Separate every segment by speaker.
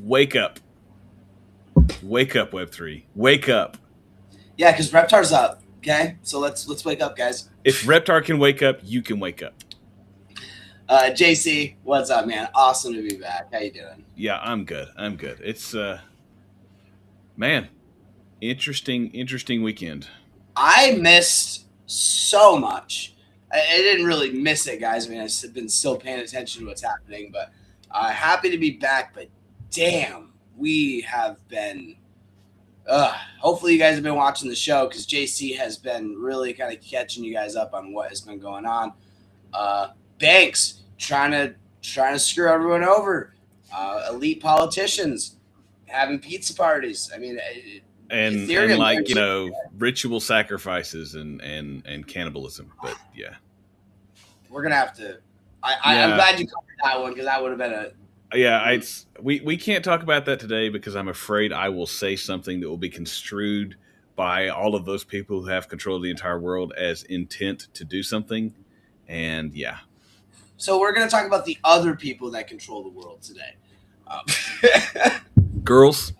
Speaker 1: Wake up. Wake up, Web3. Wake up.
Speaker 2: Yeah, because Reptar's up. Okay, so let's wake up, guys.
Speaker 1: If Reptar can wake up, you can wake up.
Speaker 2: JC, what's up, man? Awesome to be back. How you doing?
Speaker 1: Yeah, I'm good. It's man, interesting weekend.
Speaker 2: I missed so much. I didn't really miss it, guys. I mean, I've been still paying attention to what's happening, but happy to be back. But damn, we have been. Hopefully, you guys have been watching the show because JC has been really kind of catching you guys up on what has been going on. Banks trying to screw everyone over. Elite politicians having pizza parties. I mean,
Speaker 1: and like ritual sacrifices and cannibalism. But yeah,
Speaker 2: we're gonna have to. I'm glad you covered that one because that would have been a.
Speaker 1: Yeah, we can't talk about that today because I'm afraid I will say something that will be construed by all of those people who have control of the entire world as intent to do something. And yeah.
Speaker 2: So we're going to talk about the other people that control the world today.
Speaker 1: Girls.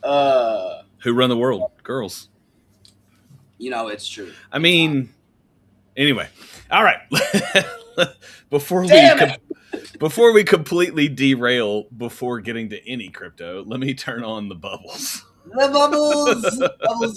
Speaker 1: Who run the world? Girls. It's
Speaker 2: true.
Speaker 1: I mean, anyway. All right. Before we completely derail before getting to any crypto, let me turn on the bubbles.
Speaker 2: The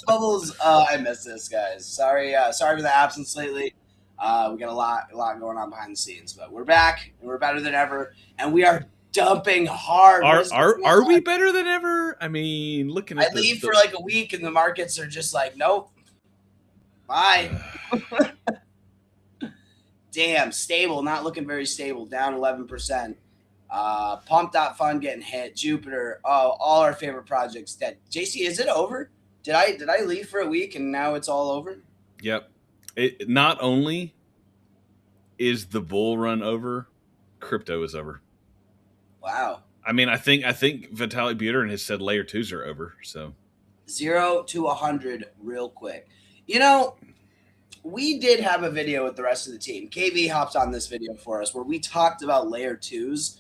Speaker 2: bubbles. I miss this, guys. Sorry for the absence lately. We got a lot going on behind the scenes, but we're back and we're better than ever, and we are dumping hard.
Speaker 1: Are we better than ever? I mean, looking at
Speaker 2: I leave for like a week, and the markets are just like, nope, bye. Damn, stable, not looking very stable, down 11%. Pump.fun getting hit. Jupiter, all our favorite projects dead. JC, is it over? Did I leave for a week and now it's all over?
Speaker 1: Yep. It not only is the bull run over, crypto is over.
Speaker 2: Wow.
Speaker 1: I mean, I think Vitalik Buterin has said layer 2s are over. So
Speaker 2: 0 to 100 real quick. We did have a video with the rest of the team. KV hopped on this video for us where we talked about layer 2s.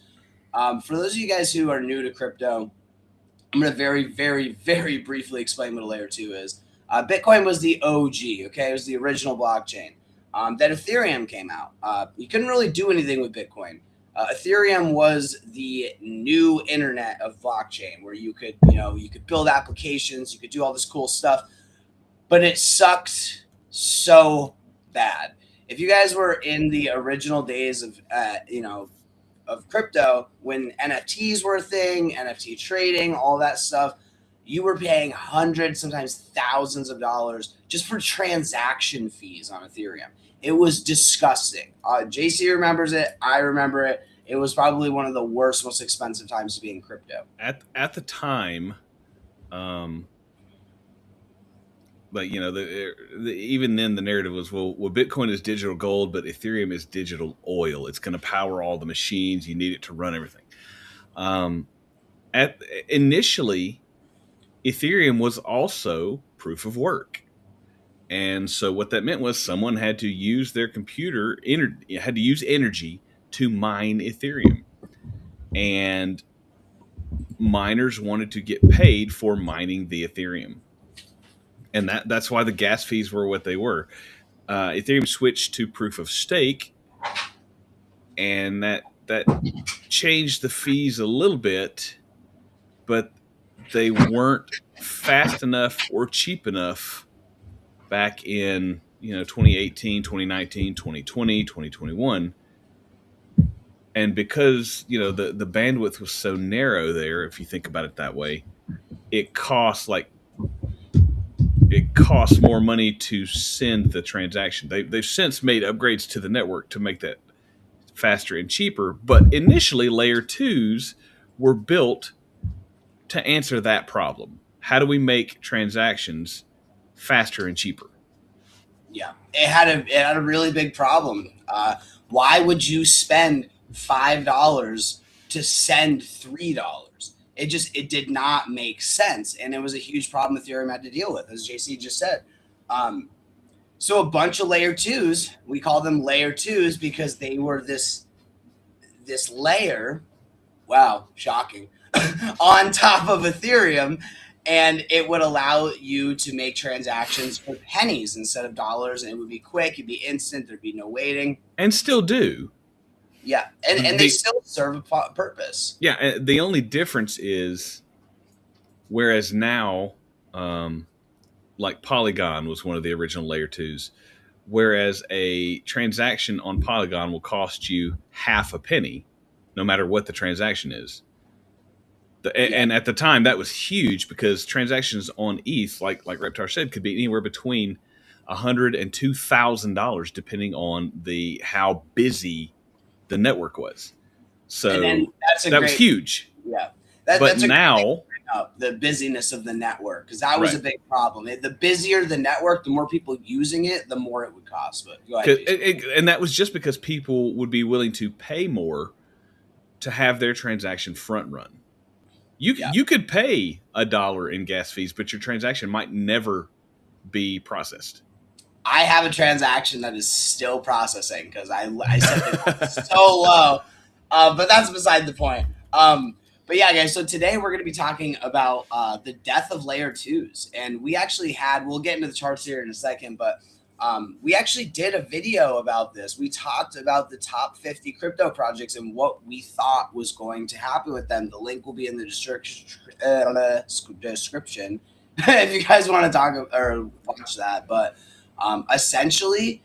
Speaker 2: For those of you guys who are new to crypto, I'm going to very, very, very briefly explain what a layer 2 is. Bitcoin was the OG, okay? It was the original blockchain. Then Ethereum came out. You couldn't really do anything with Bitcoin. Ethereum was the new internet of blockchain where you could build applications, you could do all this cool stuff, but it sucked so bad. If you guys were in the original days of crypto, when NFTs were a thing, NFT trading, all that stuff, you were paying hundreds, sometimes thousands of dollars just for transaction fees on Ethereum. It was disgusting. JC remembers it. I remember it. It was probably one of the worst, most expensive times to be in crypto.
Speaker 1: At the time, but even then the narrative was, well, Bitcoin is digital gold, but Ethereum is digital oil. It's going to power all the machines. You need it to run everything. Initially, Ethereum was also proof of work. And so what that meant was someone had to use their computer, had to use energy to mine Ethereum. And miners wanted to get paid for mining the Ethereum. And that's why the gas fees were what they were. Ethereum switched to proof of stake, and that changed the fees a little bit, but they weren't fast enough or cheap enough back in 2018, 2019, 2020, 2021. And because the bandwidth was so narrow there, if you think about it that way, it costs more money to send the transaction. They've since made upgrades to the network to make that faster and cheaper. But initially, layer 2s were built to answer that problem. How do we make transactions faster and cheaper?
Speaker 2: Yeah, it had a really big problem. Why would you spend $5 to send $3? It did not make sense, and it was a huge problem Ethereum had to deal with, as JC just said. So a bunch of layer 2s, we call them layer 2s because they were this layer. Wow, shocking. on top of Ethereum, and it would allow you to make transactions for pennies instead of dollars, and it would be quick, it'd be instant, there'd be no waiting.
Speaker 1: And still do.
Speaker 2: Yeah, and they still serve a purpose.
Speaker 1: Yeah, the only difference is, whereas now, like Polygon was one of the original layer 2s, whereas a transaction on Polygon will cost you half a penny, no matter what the transaction is. And at the time, that was huge because transactions on ETH, like Reptar said, could be anywhere between $100 and $2,000, depending on how busy the network was. So that was huge.
Speaker 2: Yeah,
Speaker 1: but now
Speaker 2: the busyness of the network, because that was a big problem. The busier the network, the more people using it, the more it would cost. But go ahead.
Speaker 1: And that was just because people would be willing to pay more to have their transaction front run. You could pay $1 in gas fees, but your transaction might never be processed.
Speaker 2: I have a transaction that is still processing because I set it so low. But that's beside the point. But yeah, guys, so today we're going to be talking about the death of layer 2s. And we actually we'll get into the charts here in a second, but we actually did a video about this. We talked about the top 50 crypto projects and what we thought was going to happen with them. The link will be in the description if you guys want to talk or watch that. But essentially,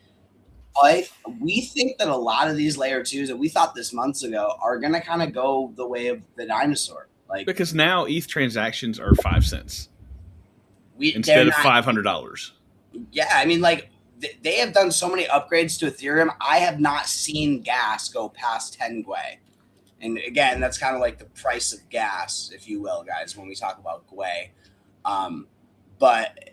Speaker 2: we think that a lot of these layer 2s that we thought this months ago are going to kind of go the way of the dinosaur.
Speaker 1: Because now ETH transactions are 5 cents instead of $500.
Speaker 2: Yeah, I mean, they have done so many upgrades to Ethereum. I have not seen gas go past 10 Gwei. And again, that's kind of like the price of gas, if you will, guys, when we talk about Gwei. But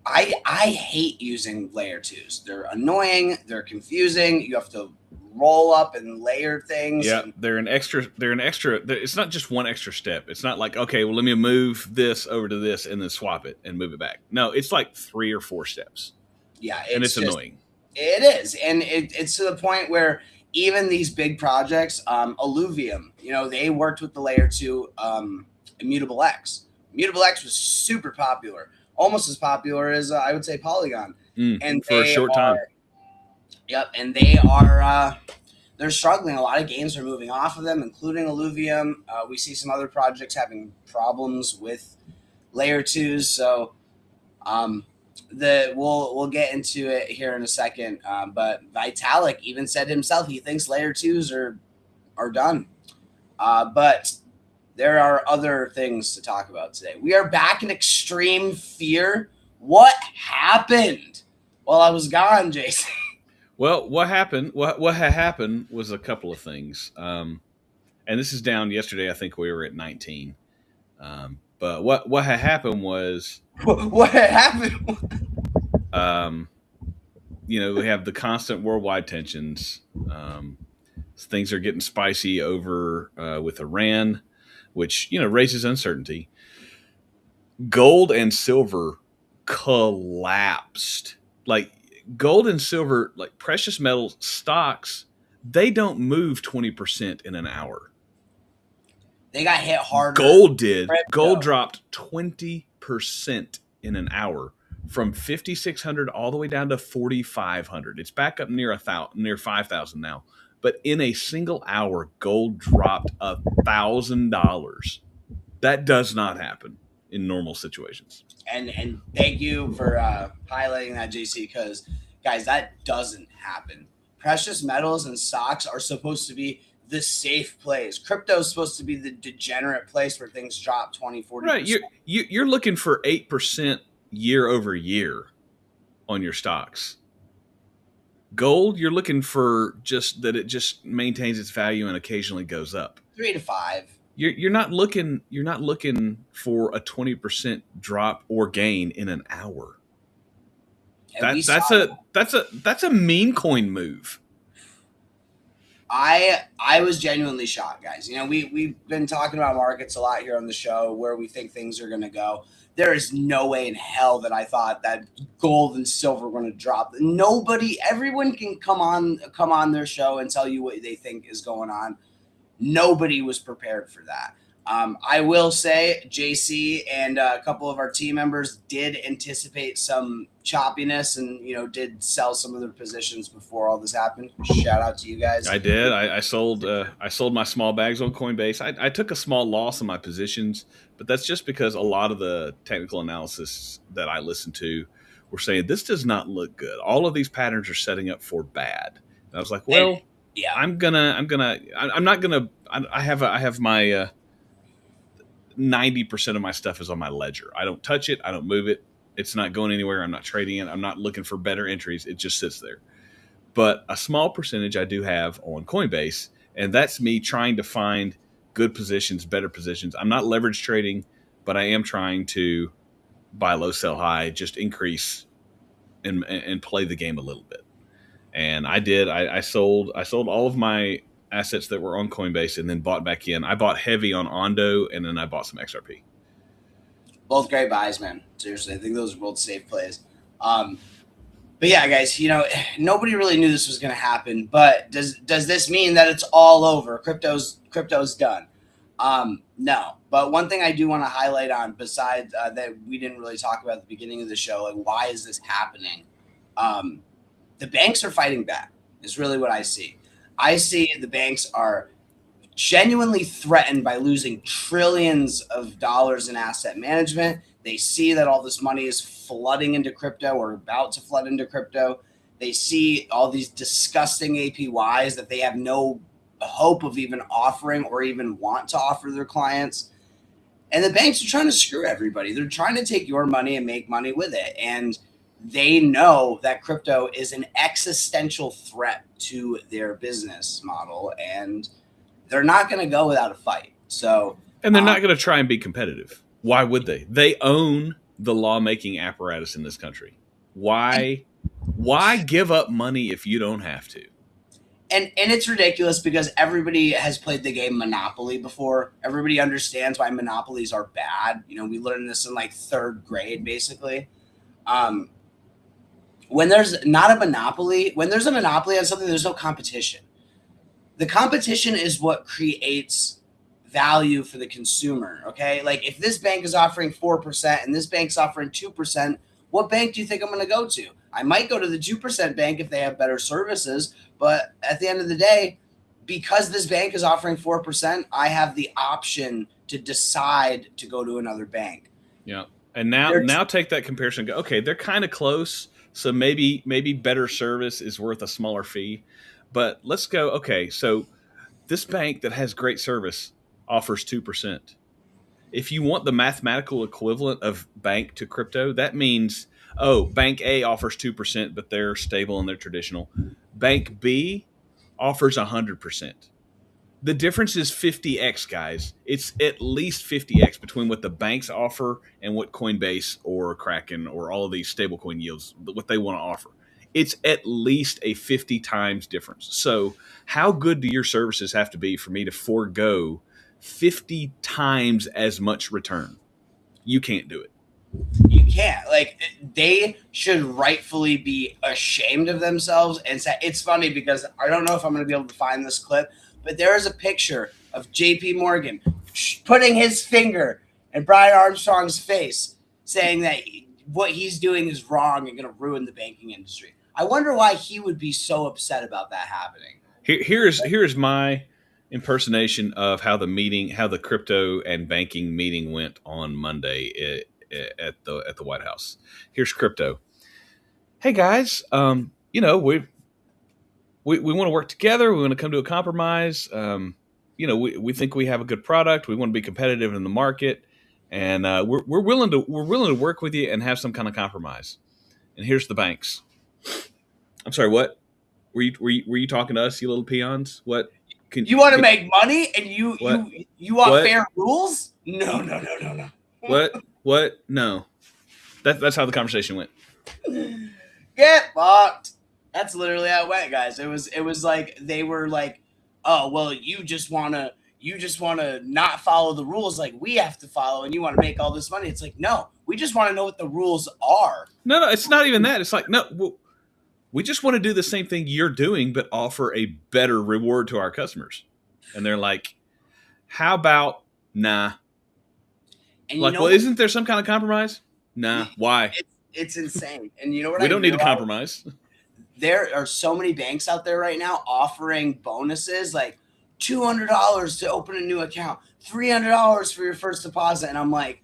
Speaker 2: I hate using layer 2s. They're annoying. They're confusing. You have to roll up and layer things.
Speaker 1: Yeah, they're an extra. It's not just one extra step. It's not like, okay, well, let me move this over to this and then swap it and move it back. No, it's like 3 or 4 steps.
Speaker 2: Yeah,
Speaker 1: it's annoying.
Speaker 2: It is, and it's to the point where even these big projects, Alluvium, they worked with the layer 2 Immutable X. Immutable X was super popular, almost as popular as I would say Polygon,
Speaker 1: and for a short time.
Speaker 2: Yep, and they are they're struggling. A lot of games are moving off of them, including Alluvium. We see some other projects having problems with layer 2s, so. We'll get into it here in a second, but Vitalik even said himself he thinks layer 2s are done. But there are other things to talk about today. We are back in extreme fear. What happened while I was gone, Jason?
Speaker 1: Well, what happened? What had happened was a couple of things, and this is down yesterday. I think we were at 19. But what had happened was
Speaker 2: what had happened.
Speaker 1: We have the constant worldwide tensions. Things are getting spicy over with Iran, which raises uncertainty. Gold and silver collapsed. Like gold and silver, like precious metal stocks, they don't move 20% in an hour.
Speaker 2: They got hit hard.
Speaker 1: Gold did. Gold dropped 20% in an hour, from 5,600 all the way down to 4,500. It's back up near 5,000 now. But in a single hour, gold dropped $1,000. That does not happen in normal situations.
Speaker 2: And thank you for highlighting that, JC, because guys, that doesn't happen. Precious metals and stocks are supposed to be the safe place. Crypto is supposed to be the degenerate place where things drop 20, 40%.
Speaker 1: Right. You're looking for 8% year over year on your stocks. Gold, you're looking for just that it just maintains its value and occasionally goes up.
Speaker 2: 3 to 5. You're
Speaker 1: not looking for a 20% drop or gain in an hour. That's a meme coin move.
Speaker 2: I was genuinely shocked, guys. We've been talking about markets a lot here on the show, where we think things are going to go. There is no way in hell that I thought that gold and silver were going to drop. Everyone can come on their show and tell you what they think is going on. Nobody was prepared for that. I will say JC and a couple of our team members did anticipate some choppiness and, did sell some of their positions before all this happened. Shout out to you guys.
Speaker 1: I did. I sold my small bags on Coinbase. I took a small loss on my positions, but that's just because a lot of the technical analysis that I listened to were saying this does not look good. All of these patterns are setting up for bad. And I was like, well,
Speaker 2: yeah,
Speaker 1: I'm not gonna. I have my 90% of my stuff is on my ledger. I don't touch it. I don't move it. It's not going anywhere. I'm not trading it. I'm not looking for better entries. It just sits there. But a small percentage I do have on Coinbase, and that's me trying to find good positions, better positions. I'm not leverage trading, but I am trying to buy low, sell high, just increase and play the game a little bit. And I did. I sold all of my assets that were on Coinbase and then bought back in. I bought heavy on ONDO, and then I bought some XRP.
Speaker 2: Both great buys, man. Seriously, I think those are both safe plays. But yeah, guys, nobody really knew this was going to happen. But does this mean that it's all over? Crypto's done? No. But one thing I do want to highlight on, besides that we didn't really talk about at the beginning of the show, like why is this happening? The banks are fighting back. Is really what I see. I see the banks are genuinely threatened by losing trillions of dollars in asset management. They see that all this money is flooding into crypto or about to flood into crypto. They see all these disgusting APYs that they have no hope of even offering or even want to offer their clients. And the banks are trying to screw everybody. They're trying to take your money and make money with it. And they know that crypto is an existential threat to their business model, and they're not going to go without a fight. So,
Speaker 1: and they're not going to try and be competitive. Why would they? They own the lawmaking apparatus in this country. Why give up money if you don't have to?
Speaker 2: And it's ridiculous because everybody has played the game Monopoly before. Everybody understands why monopolies are bad. We learned this in like third grade, basically. When there's not a monopoly, when there's a monopoly on something, there's no competition. The competition is what creates value for the consumer, okay? Like if this bank is offering 4% and this bank's offering 2%, what bank do you think I'm going to go to? I might go to the 2% bank if they have better services, but at the end of the day, because this bank is offering 4%, I have the option to decide to go to another bank.
Speaker 1: Yeah. And now take that comparison and go, okay, they're kind of close. So maybe better service is worth a smaller fee. But let's go, okay, so this bank that has great service offers 2%. If you want the mathematical equivalent of bank to crypto, that means, bank A offers 2%, but they're stable and they're traditional. Bank B offers 100%. The difference is 50x, guys. It's at least 50x between what the banks offer and what Coinbase or Kraken or all of these stablecoin yields, what they want to offer. It's at least a 50 times difference. So how good do your services have to be for me to forego 50 times as much return? You can't do it.
Speaker 2: You can't. Like, they should rightfully be ashamed of themselves. And say, it's funny because I don't know if I'm going to be able to find this clip, but there is a picture of JP Morgan putting his finger in Brian Armstrong's face saying that what he's doing is wrong and going to ruin the banking industry. I wonder why he would be so upset about that happening.
Speaker 1: Here's my impersonation of how the crypto and banking meeting went on Monday at the White House. Here's crypto. Hey guys, we want to work together. We want to come to a compromise. We think we have a good product. We want to be competitive in the market, and we're willing to work with you and have some kind of compromise. And here's the banks. I'm sorry, what? Were you talking to us, you little peons? What?
Speaker 2: You want to make money and you want fair rules? No.
Speaker 1: What? No. That's how the conversation went.
Speaker 2: Get fucked. That's literally how it went, guys. It was like they were like, oh well, you just wanna not follow the rules like we have to follow, and you want to make all this money. It's like, no, we just want to know what the rules are.
Speaker 1: No, it's not even that. It's like, no, we just want to do the same thing you're doing, but offer a better reward to our customers. And they're like, how about Nah.
Speaker 2: And
Speaker 1: Like, well, isn't there some kind of compromise? Nah. Why?
Speaker 2: It's insane. And you know what
Speaker 1: We
Speaker 2: I
Speaker 1: don't need to
Speaker 2: realized?
Speaker 1: compromise.
Speaker 2: There are so many banks out there right now offering bonuses like $200 to open a new account, $300 for your first deposit. And I'm like,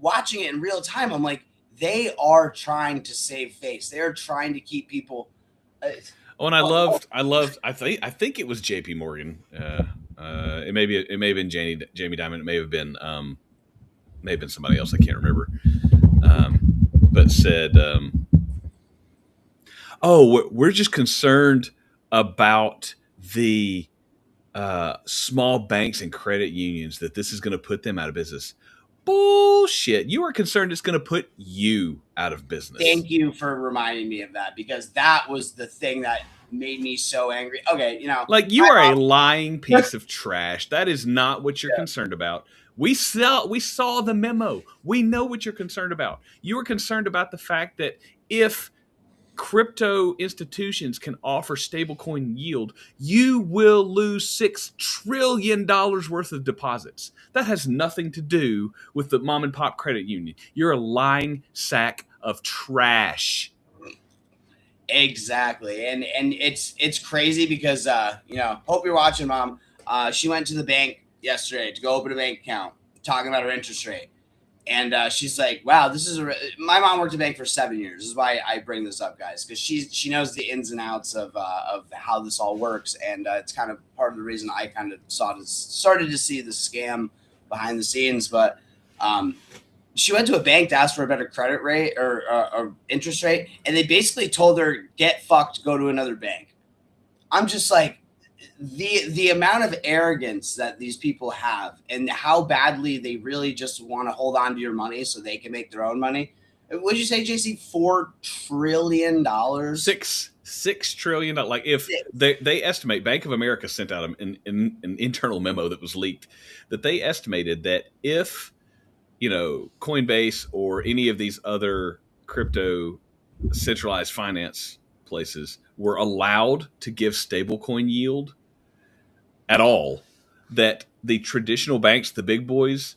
Speaker 2: watching it in real time, I'm like, they are trying to save face. They are trying to keep people.
Speaker 1: Oh, and I think it was J.P. Morgan. It may have been Jamie Dimon. It may have been somebody else. I can't remember. But said, "Oh, we're just concerned about the small banks and credit unions, that this is going to put them out of business." Bullshit! You are concerned it's going to put you out of business.
Speaker 2: Thank you for reminding me of that, because that was the thing that made me so angry. Okay,
Speaker 1: like, you are a lying piece of trash. That is not what you're concerned about. We saw the memo. We know what you're concerned about. You are concerned about the fact that if crypto institutions can offer stablecoin yield, you will lose $6 trillion worth of deposits. That has nothing to do with the mom and pop credit union. You're a lying sack of trash.
Speaker 2: Exactly. And it's crazy because hope you're watching, Mom. She went to the bank yesterday to go open a bank account, talking about her interest rate. And she's like, wow, my mom worked at a bank for 7 years. This is why I bring this up, guys, because she knows the ins and outs of how this all works. And it's kind of part of the reason I kind of started to see the scam behind the scenes. But she went to a bank to ask for a better credit rate or interest rate. And they basically told her, get fucked, go to another bank. I'm just like, the amount of arrogance that these people have and how badly they really just want to hold on to your money so they can make their own money. What'd you say, JC? $4 trillion?
Speaker 1: $6 trillion. Like, if they estimate, Bank of America sent out an internal memo that was leaked, that they estimated that if, Coinbase or any of these other crypto centralized finance places were allowed to give stablecoin yield at all, that the traditional banks, the big boys,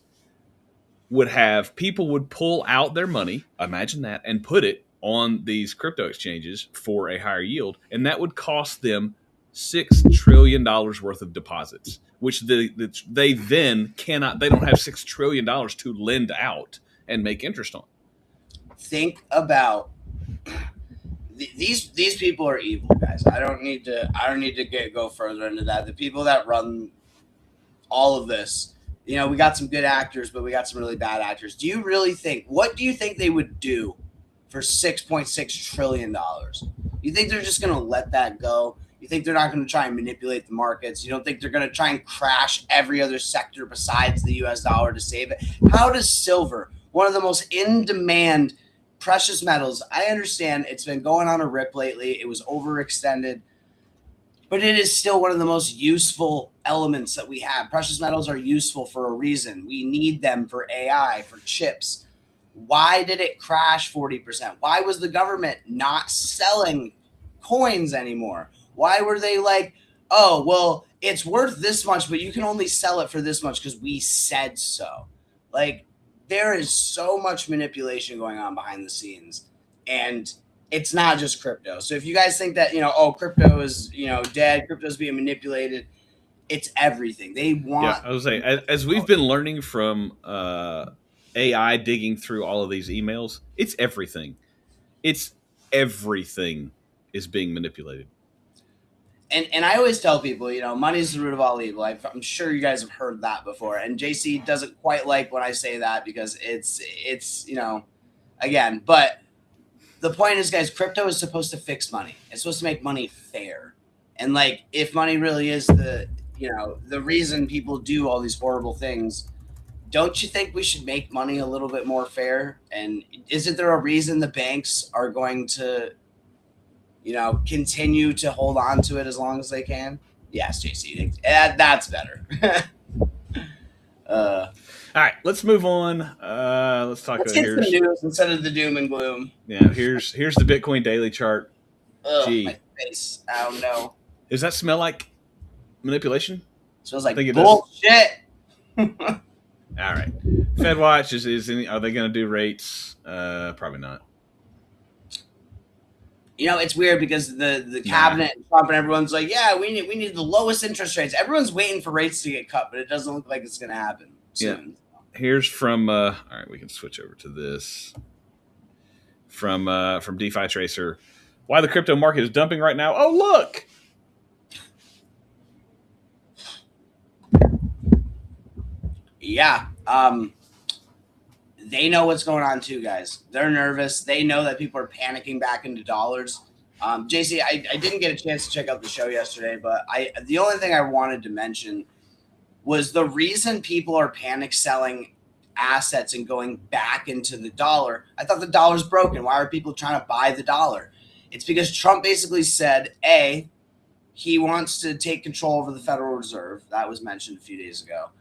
Speaker 1: people would pull out their money, imagine that, and put it on these crypto exchanges for a higher yield, and that would cost them $6 trillion worth of deposits, which they then cannot. They don't have $6 trillion to lend out and make interest on.
Speaker 2: Think about these people are evil, guys. I don't need to go further into that. The people that run all of this, we got some good actors, but we got some really bad actors. What do you think they would do for $6.6 trillion? You think they're just going to let that go? You think they're not going to try and manipulate the markets? You don't think they're going to try and crash every other sector besides the US dollar to save it? How does silver, one of the most in-demand precious metals, I understand it's been going on a rip lately. It was overextended, but it is still one of the most useful elements that we have. Precious metals are useful for a reason. We need them for AI, for chips. Why did it crash 40%? Why was the government not selling coins anymore? Why were they like, oh, well, it's worth this much, but you can only sell it for this much because we said so? Like, there is so much manipulation going on behind the scenes, and it's not just crypto. So if you guys think that, crypto is, dead, crypto's being manipulated, it's everything. They want.
Speaker 1: Yeah, I was saying, as we've been learning from AI digging through all of these emails, it's everything. It's everything is being manipulated.
Speaker 2: And I always tell people, money is the root of all evil. I'm sure you guys have heard that before. And JC doesn't quite like when I say that because it's again. But the point is, guys, crypto is supposed to fix money. It's supposed to make money fair. And like, if money really is the reason people do all these horrible things, don't you think we should make money a little bit more fair? And isn't there a reason the banks are going to continue to hold on to it as long as they can? Yes, JC, that's better.
Speaker 1: All right, let's move on. Let's
Speaker 2: get some news instead of the doom and gloom.
Speaker 1: Yeah, here's the Bitcoin daily chart.
Speaker 2: Ugh, my face. I don't know.
Speaker 1: Does that smell like manipulation?
Speaker 2: It smells like bullshit.
Speaker 1: FedWatch are they going to do rates? Probably not.
Speaker 2: It's weird because the cabinet and Trump and everyone's like, yeah, we need the lowest interest rates. Everyone's waiting for rates to get cut, but it doesn't look like it's going to happen soon.
Speaker 1: Yeah. Here's from all right, we can switch over to this from DeFi Tracer. Why the crypto market is dumping right now? Oh, look.
Speaker 2: Yeah. They know what's going on too, guys. They're nervous. They know that people are panicking back into dollars. JC, I didn't get a chance to check out the show yesterday, but the only thing I wanted to mention was the reason people are panic selling assets and going back into the dollar. I thought the dollar's broken. Why are people trying to buy the dollar? It's because Trump basically said, A, he wants to take control over the Federal Reserve. That was mentioned a few days ago.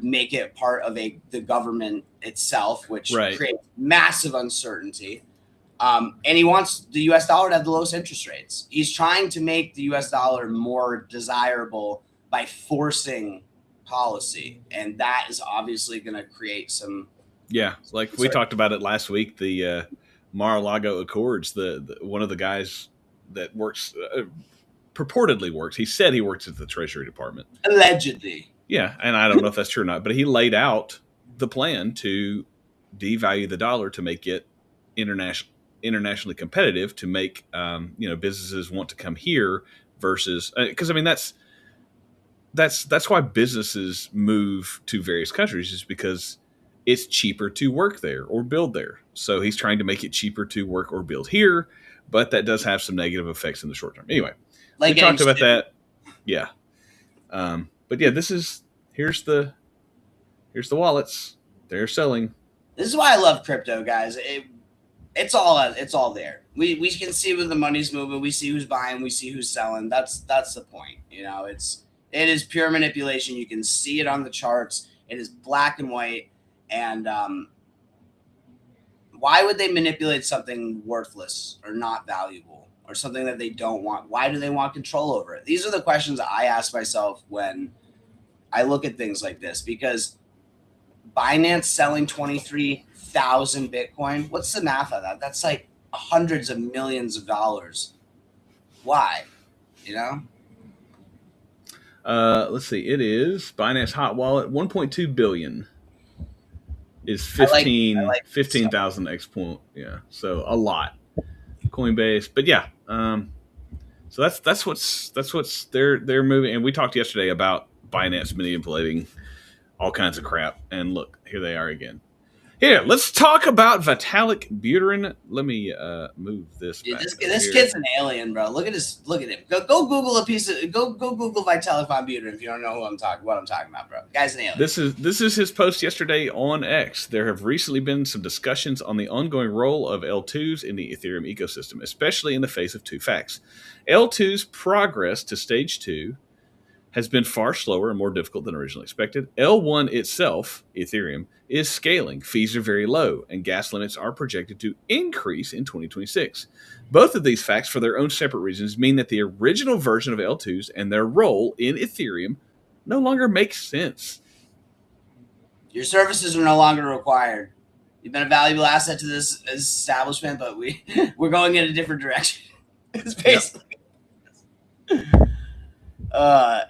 Speaker 2: Make it part of the government itself, which creates massive uncertainty. And he wants the U.S. dollar to have the lowest interest rates. He's trying to make the U.S. dollar more desirable by forcing policy. And that is obviously going to create some...
Speaker 1: Yeah, like we talked about it last week, the Mar-a-Lago Accords, the one of the guys that works, purportedly works, he said he works at the Treasury Department.
Speaker 2: Allegedly.
Speaker 1: Yeah, and I don't know if that's true or not, but he laid out the plan to devalue the dollar to make it internationally competitive, to make businesses want to come here versus because I mean that's why businesses move to various countries, is because it's cheaper to work there or build there. So he's trying to make it cheaper to work or build here, but that does have some negative effects in the short term. Anyway, we talked about that. Yeah. But yeah, here's the wallets. They're selling.
Speaker 2: This is why I love crypto, guys. It's all there. We can see where the money's moving. We see who's buying. We see who's selling. That's the point. It is pure manipulation. You can see it on the charts. It is black and white. And why would they manipulate something worthless or not valuable or something that they don't want? Why do they want control over it? These are the questions I ask myself when I look at things like this, because Binance selling 23,000 Bitcoin, what's the math of that? That's like hundreds of millions of dollars. Why?
Speaker 1: Let's see. It is Binance Hot Wallet, 1.2 billion is 15,000 exponent. Yeah. So a lot. Coinbase. But yeah. So that's what's they're moving. And we talked yesterday about Binance manipulating all kinds of crap. And look, here they are again. Here, let's talk about Vitalik Buterin. Let me move this.
Speaker 2: Dude, this kid's an alien, bro. Look at him. Go Google go Google Vitalik Buterin if you don't know what I'm talking about, bro. Guy's an alien.
Speaker 1: This is his post yesterday on X. There have recently been some discussions on the ongoing role of L2s in the Ethereum ecosystem, especially in the face of two facts. L2s progress to stage 2 has been far slower and more difficult than originally expected. L1 itself, Ethereum, is scaling. Fees are very low, and gas limits are projected to increase in 2026. Both of these facts, for their own separate reasons, mean that the original version of L2s and their role in Ethereum no longer makes sense.
Speaker 2: Your services are no longer required. You've been a valuable asset to this establishment, but we're going in a different direction. It's basically... Yep.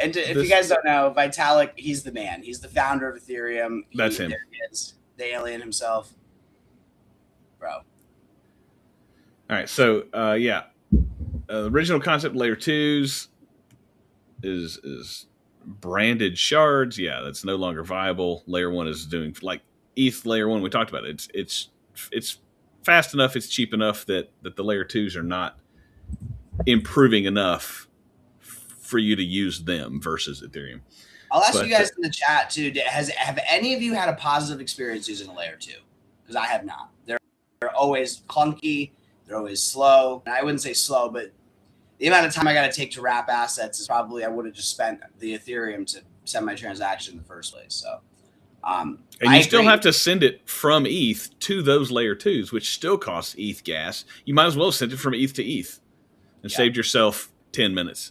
Speaker 2: If you guys don't know, Vitalik, he's the man. He's the founder of Ethereum.
Speaker 1: That's him.
Speaker 2: There he is, the alien himself, bro.
Speaker 1: All right, so original concept layer 2s is branded shards. Yeah, that's no longer viable. Layer 1 is doing like ETH layer 1. We talked about it. It's fast enough. It's cheap enough that the layer 2s are not improving enough for you to use them versus Ethereum.
Speaker 2: I'll ask you guys in the chat too. Have any of you had a positive experience using a layer 2? Because I have not. They're always clunky. They're always slow. And I wouldn't say slow, but the amount of time I got to take to wrap assets is probably I would have just spent the Ethereum to send my transaction in the first place. So,
Speaker 1: and you still have to send it from ETH to those layer 2s, which still costs ETH gas. You might as well send it from ETH to ETH and saved yourself 10 minutes.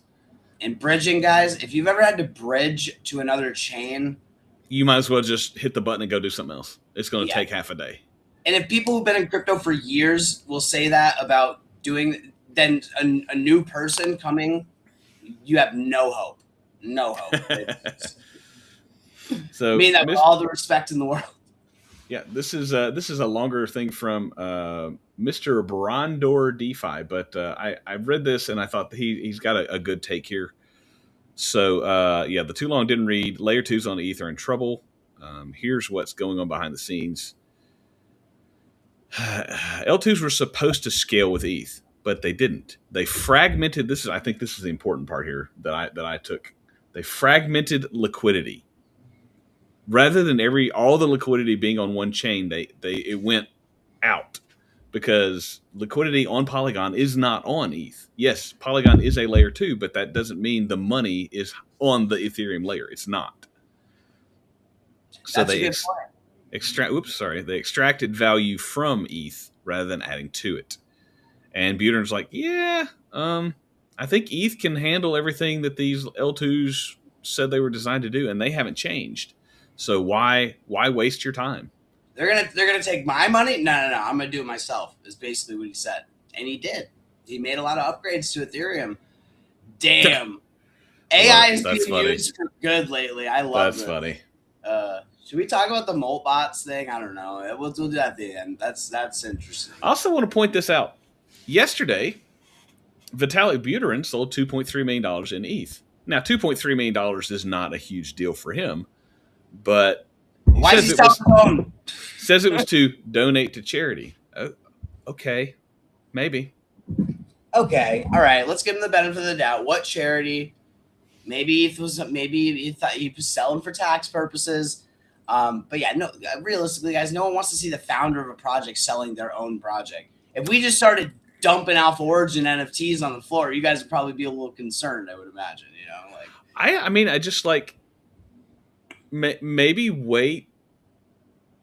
Speaker 2: And bridging, guys, if you've ever had to bridge to another chain,
Speaker 1: you might as well just hit the button and go do something else. It's going to
Speaker 2: Yeah.
Speaker 1: take half a day.
Speaker 2: And if people who've been in crypto for years will say that about doing, then a new person coming, you have no hope. No hope.
Speaker 1: So
Speaker 2: I mean that with all the respect in the world.
Speaker 1: Yeah, this is a longer thing from Mr. Brondor DeFi, but I read this and I thought he's got a good take here. So yeah, the too long didn't read. Layer 2s on ETH are in trouble. Here's what's going on behind the scenes. L2s were supposed to scale with ETH, but they didn't. They fragmented. I think this is the important part here that I took. They fragmented liquidity. Rather than all the liquidity being on one chain, it went out because liquidity on Polygon is not on ETH. Yes, Polygon is a layer 2, but that doesn't mean the money is on the Ethereum layer. It's not. So they extracted value from ETH rather than adding to it. And Buterin's like, yeah, I think ETH can handle everything that these L2s said they were designed to do, and they haven't changed. So why waste your time?
Speaker 2: They're gonna take my money? No. I'm gonna do it myself. Is basically what he said, and he did. He made a lot of upgrades to Ethereum. Damn, AI is being used for good lately. I love it.
Speaker 1: That's funny.
Speaker 2: Should we talk about the Molt bots thing? I don't know. We'll do that at the end. That's interesting.
Speaker 1: I also want to point this out. Yesterday, Vitalik Buterin sold $2.3 million in ETH. Now, $2.3 million is not a huge deal for him. But
Speaker 2: why is he selling?
Speaker 1: Says it was to donate to charity. Oh, okay, maybe.
Speaker 2: Okay, all right. Let's give him the benefit of the doubt. What charity? Maybe he thought he was selling for tax purposes. But yeah, no. Realistically, guys, no one wants to see the founder of a project selling their own project. If we just started dumping Alpha Origin NFTs on the floor, you guys would probably be a little concerned. I would imagine. You know, like
Speaker 1: I mean, I just like. Maybe wait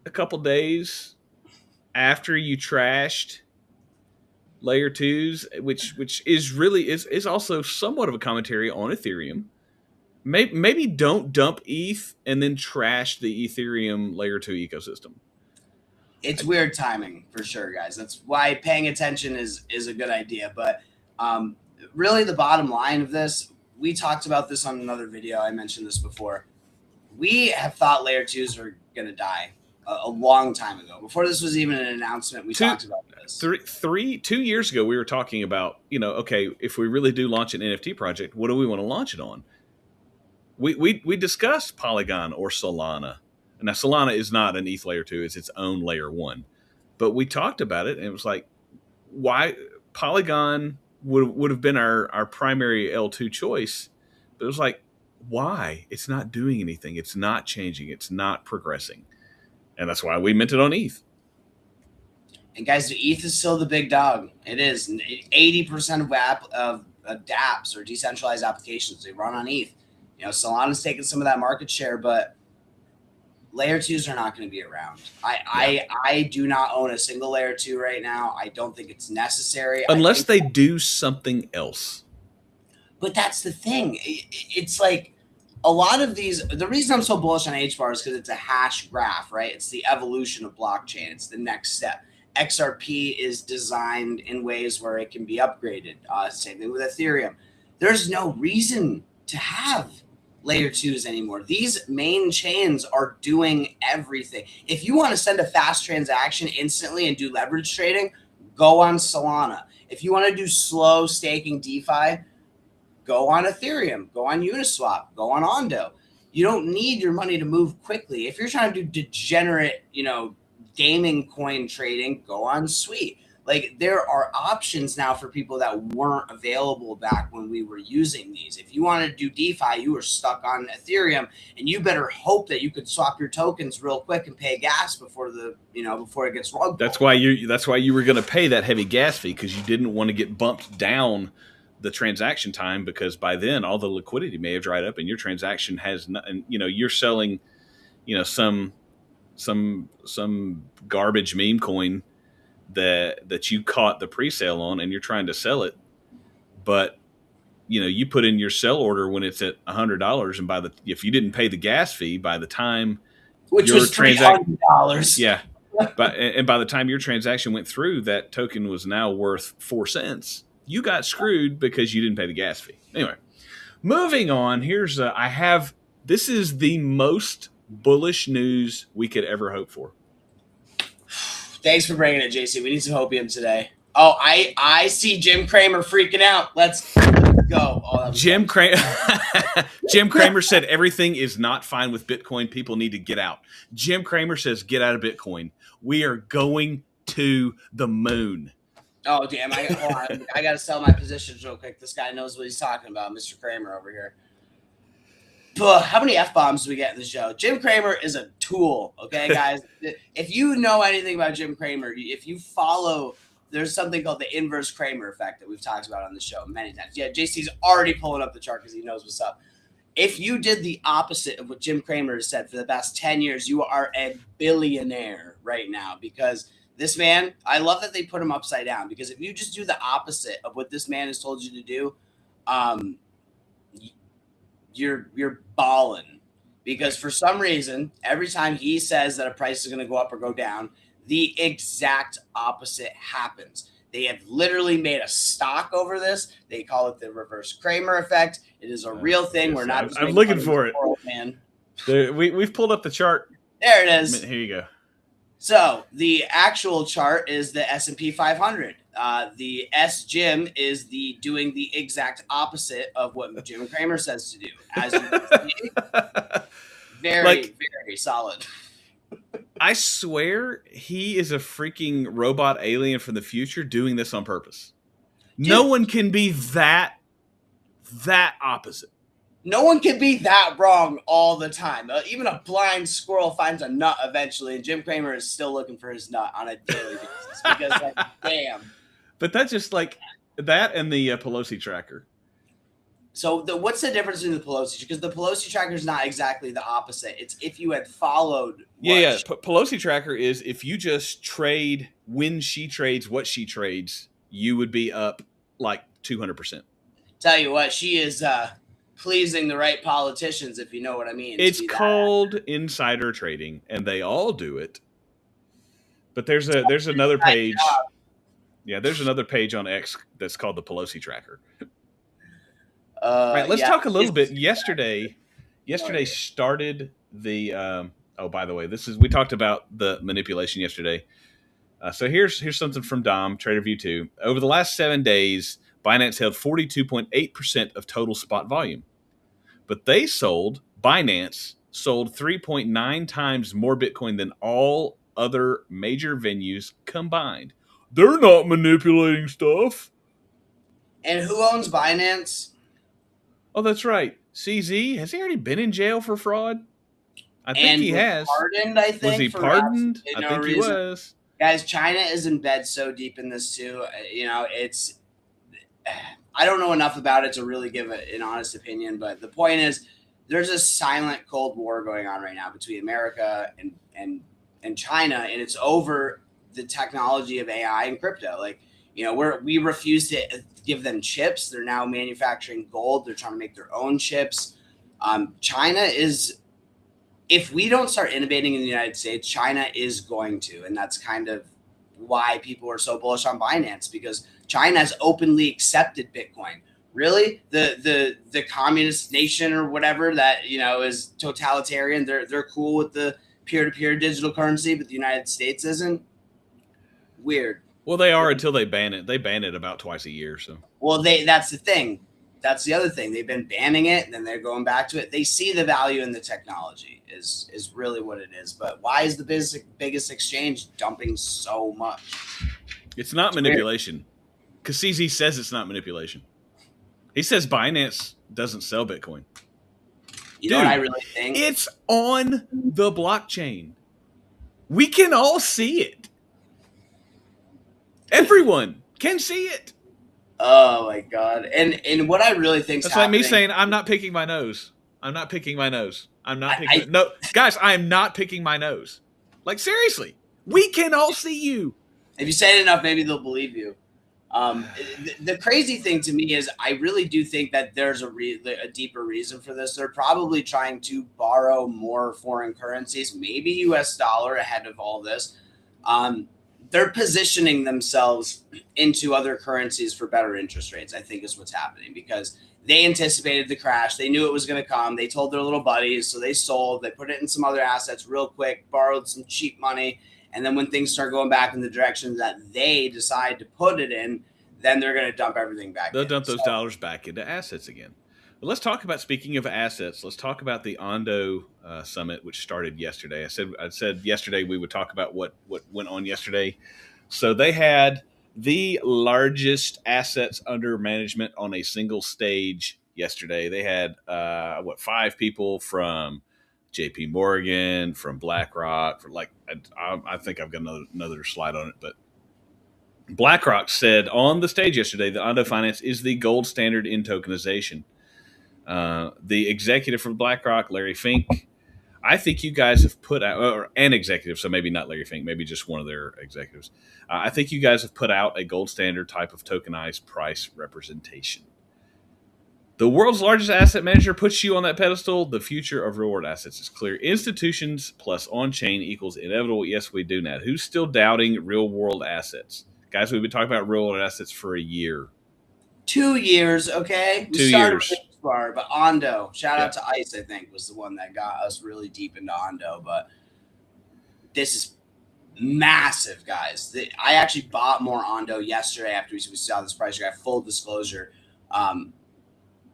Speaker 1: a couple days after you trashed layer 2s, which is really is also somewhat of a commentary on Ethereum. Maybe don't dump ETH and then trash the Ethereum layer 2 ecosystem.
Speaker 2: It's weird timing for sure, guys. That's why paying attention is a good idea. But really, the bottom line of this, we talked about this on another video. I mentioned this before. We have thought layer 2s are going to die a long time ago. Before this was even an announcement, we talked about this.
Speaker 1: 2 years ago, we were talking about, okay, if we really do launch an NFT project, what do we want to launch it on? We discussed Polygon or Solana. Now, Solana is not an ETH layer 2. It's its own layer 1. But we talked about it, and it was like, why Polygon would have been our primary L2 choice. But it was like, why? It's not doing anything. It's not changing. It's not progressing. And that's why we minted on ETH.
Speaker 2: And guys, ETH is still the big dog. It is. 80% of dApps or decentralized applications, they run on ETH. Solana's taking some of that market share, but layer 2s are not going to be around. I do not own a single layer 2 right now. I don't think it's necessary.
Speaker 1: Unless they do something else.
Speaker 2: But that's the thing. It's like a lot of these, the reason I'm so bullish on HBAR is because it's a hash graph, right? It's the evolution of blockchain. It's the next step. XRP is designed in ways where it can be upgraded. Same thing with Ethereum. There's no reason to have layer 2s anymore. These main chains are doing everything. If you want to send a fast transaction instantly and do leverage trading, go on Solana. If you want to do slow staking DeFi, go on Ethereum, go on Uniswap, go on ONDO. You don't need your money to move quickly. If you're trying to do degenerate, gaming coin trading, go on Sweet. Like, there are options now for people that weren't available back when we were using these. If you wanted to do DeFi, you were stuck on Ethereum, and you better hope that you could swap your tokens real quick and pay gas before it gets rug.
Speaker 1: That's why you were going to pay that heavy gas fee, because you didn't want to get bumped down the transaction time, because by then all the liquidity may have dried up and your transaction has not, and you're selling some garbage meme coin that you caught the pre-sale on and you're trying to sell it, but you put in your sell order when it's at $100, and if you didn't pay the gas fee by the time
Speaker 2: which was $300.
Speaker 1: Yeah. And by the time your transaction went through, that token was now worth 4 cents. You got screwed because you didn't pay the gas fee. Anyway, moving on. This is the most bullish news we could ever hope for.
Speaker 2: Thanks for bringing it, JC. We need some hopium today. Oh, I see Jim Cramer freaking out. Let's go. Oh,
Speaker 1: Jim Cramer said everything is not fine with Bitcoin. People need to get out. Jim Cramer says get out of Bitcoin. We are going to the moon.
Speaker 2: Oh, damn. I got to sell my positions real quick. This guy knows what he's talking about, Mr. Cramer over here. How many F-bombs do we get in the show? Jim Cramer is a tool, okay, guys? If you know anything about Jim Cramer, if you follow, there's something called the inverse Cramer effect that we've talked about on the show many times. Yeah, JC's already pulling up the chart because he knows what's up. If you did the opposite of what Jim Cramer has said for the past 10 years, you are a billionaire right now because this man, I love that they put him upside down because if you just do the opposite of what this man has told you to do, you're balling because for some reason, every time he says that a price is going to go up or go down, the exact opposite happens. They have literally made a stock over this. They call it the reverse Cramer effect. It is a real thing. We're not.
Speaker 1: I'm looking for it,
Speaker 2: man.
Speaker 1: We've pulled up the chart.
Speaker 2: There it is.
Speaker 1: Here you go.
Speaker 2: So the actual chart is the S&P 500. The S-Jim is doing the exact opposite of what Jim Cramer says to do. As you can see, very solid.
Speaker 1: I swear he is a freaking robot alien from the future doing this on purpose. Dude, no one can be that opposite.
Speaker 2: No one can be that wrong all the time. Even a blind squirrel finds a nut eventually, and Jim Cramer is still looking for his nut on a daily basis because, damn.
Speaker 1: But that's just like that and the Pelosi tracker.
Speaker 2: So what's the difference in the Pelosi? Because the Pelosi tracker is not exactly the opposite. It's if you had followed.
Speaker 1: Pelosi tracker is if you just trade when she trades what she trades, you would be up like 200%.
Speaker 2: Tell you what, she is pleasing the right politicians, if you know what I mean.
Speaker 1: It's called insider trading, and they all do it. But there's another page. Yeah, there's another page on X that's called the Pelosi tracker. All right, let's talk a little bit. Yesterday started the. By the way, we talked about the manipulation yesterday. So here's something from Dom TraderView 2. Over the last 7 days, Binance held 42.8% of total spot volume, but Binance sold 3.9 times more Bitcoin than all other major venues combined. They're not manipulating stuff.
Speaker 2: And who owns Binance?
Speaker 1: Oh, that's right. CZ, has he already been in jail for fraud? I think he has.
Speaker 2: Pardoned, I think.
Speaker 1: Was he pardoned? I think he was.
Speaker 2: Guys, China is embedded so deep in this too. It's. I don't know enough about it to really give an honest opinion, but the point is, there's a silent Cold War going on right now between America and China, and it's over the technology of AI and crypto. We refuse to give them chips. They're now manufacturing gold. They're trying to make their own chips. China is, if we don't start innovating in the United States, China is going to, and that's kind of why people are so bullish on Binance, because China has openly accepted Bitcoin. Really, the communist nation or whatever that is totalitarian, they're cool with the peer-to-peer digital currency, but the United States isn't. Weird.
Speaker 1: Well, they are until they ban it. They ban it about twice a year. So.
Speaker 2: Well, that's the thing. That's the other thing. They've been banning it, and then they're going back to it. They see the value in the technology is really what it is. But why is the biggest exchange dumping so much?
Speaker 1: It's not manipulation. Because CZ says it's not manipulation. He says Binance doesn't sell Bitcoin.
Speaker 2: You know what I really think?
Speaker 1: It's on the blockchain. We can all see it. Everyone can see it.
Speaker 2: Oh my God. And what I really think
Speaker 1: that's like me saying I'm not picking my nose. I'm not picking my nose. No, guys, I am not picking my nose. Like, seriously, we can all see you.
Speaker 2: If you say it enough, maybe they'll believe you. The crazy thing to me is I really do think that there's a deeper reason for this. They're probably trying to borrow more foreign currencies, maybe US dollar ahead of all this. They're positioning themselves into other currencies for better interest rates, I think is what's happening, because they anticipated the crash. They knew it was going to come. They told their little buddies, so they sold. They put it in some other assets real quick, borrowed some cheap money. And then when things start going back in the direction that they decide to put it in, then they're going to dump everything back.
Speaker 1: They'll dump those dollars back into assets again. But let's talk about, speaking of assets, let's talk about the ONDO Summit, which started yesterday. I said yesterday we would talk about what went on yesterday. So they had the largest assets under management on a single stage yesterday. They had 5 people from JP Morgan, from BlackRock, I think I've got another slide on it, but BlackRock said on the stage yesterday that ONDO Finance is the gold standard in tokenization. The executive from BlackRock, Larry Fink, I think you guys have put out, or an executive, so maybe not Larry Fink, maybe just one of their executives. I think you guys have put out a gold standard type of tokenized price representation. The world's largest asset manager puts you on that pedestal. The future of real world assets is clear. Institutions plus on-chain equals inevitable. Yes, we do now. Who's still doubting real world assets? Guys, we've been talking about real world assets for a year.
Speaker 2: 2 years, okay?
Speaker 1: We 2 years.
Speaker 2: But ONDO, shout out to ICE, I think, was the one that got us really deep into ONDO. But this is massive, guys. I actually bought more ONDO yesterday after we saw this price. I got full disclosure.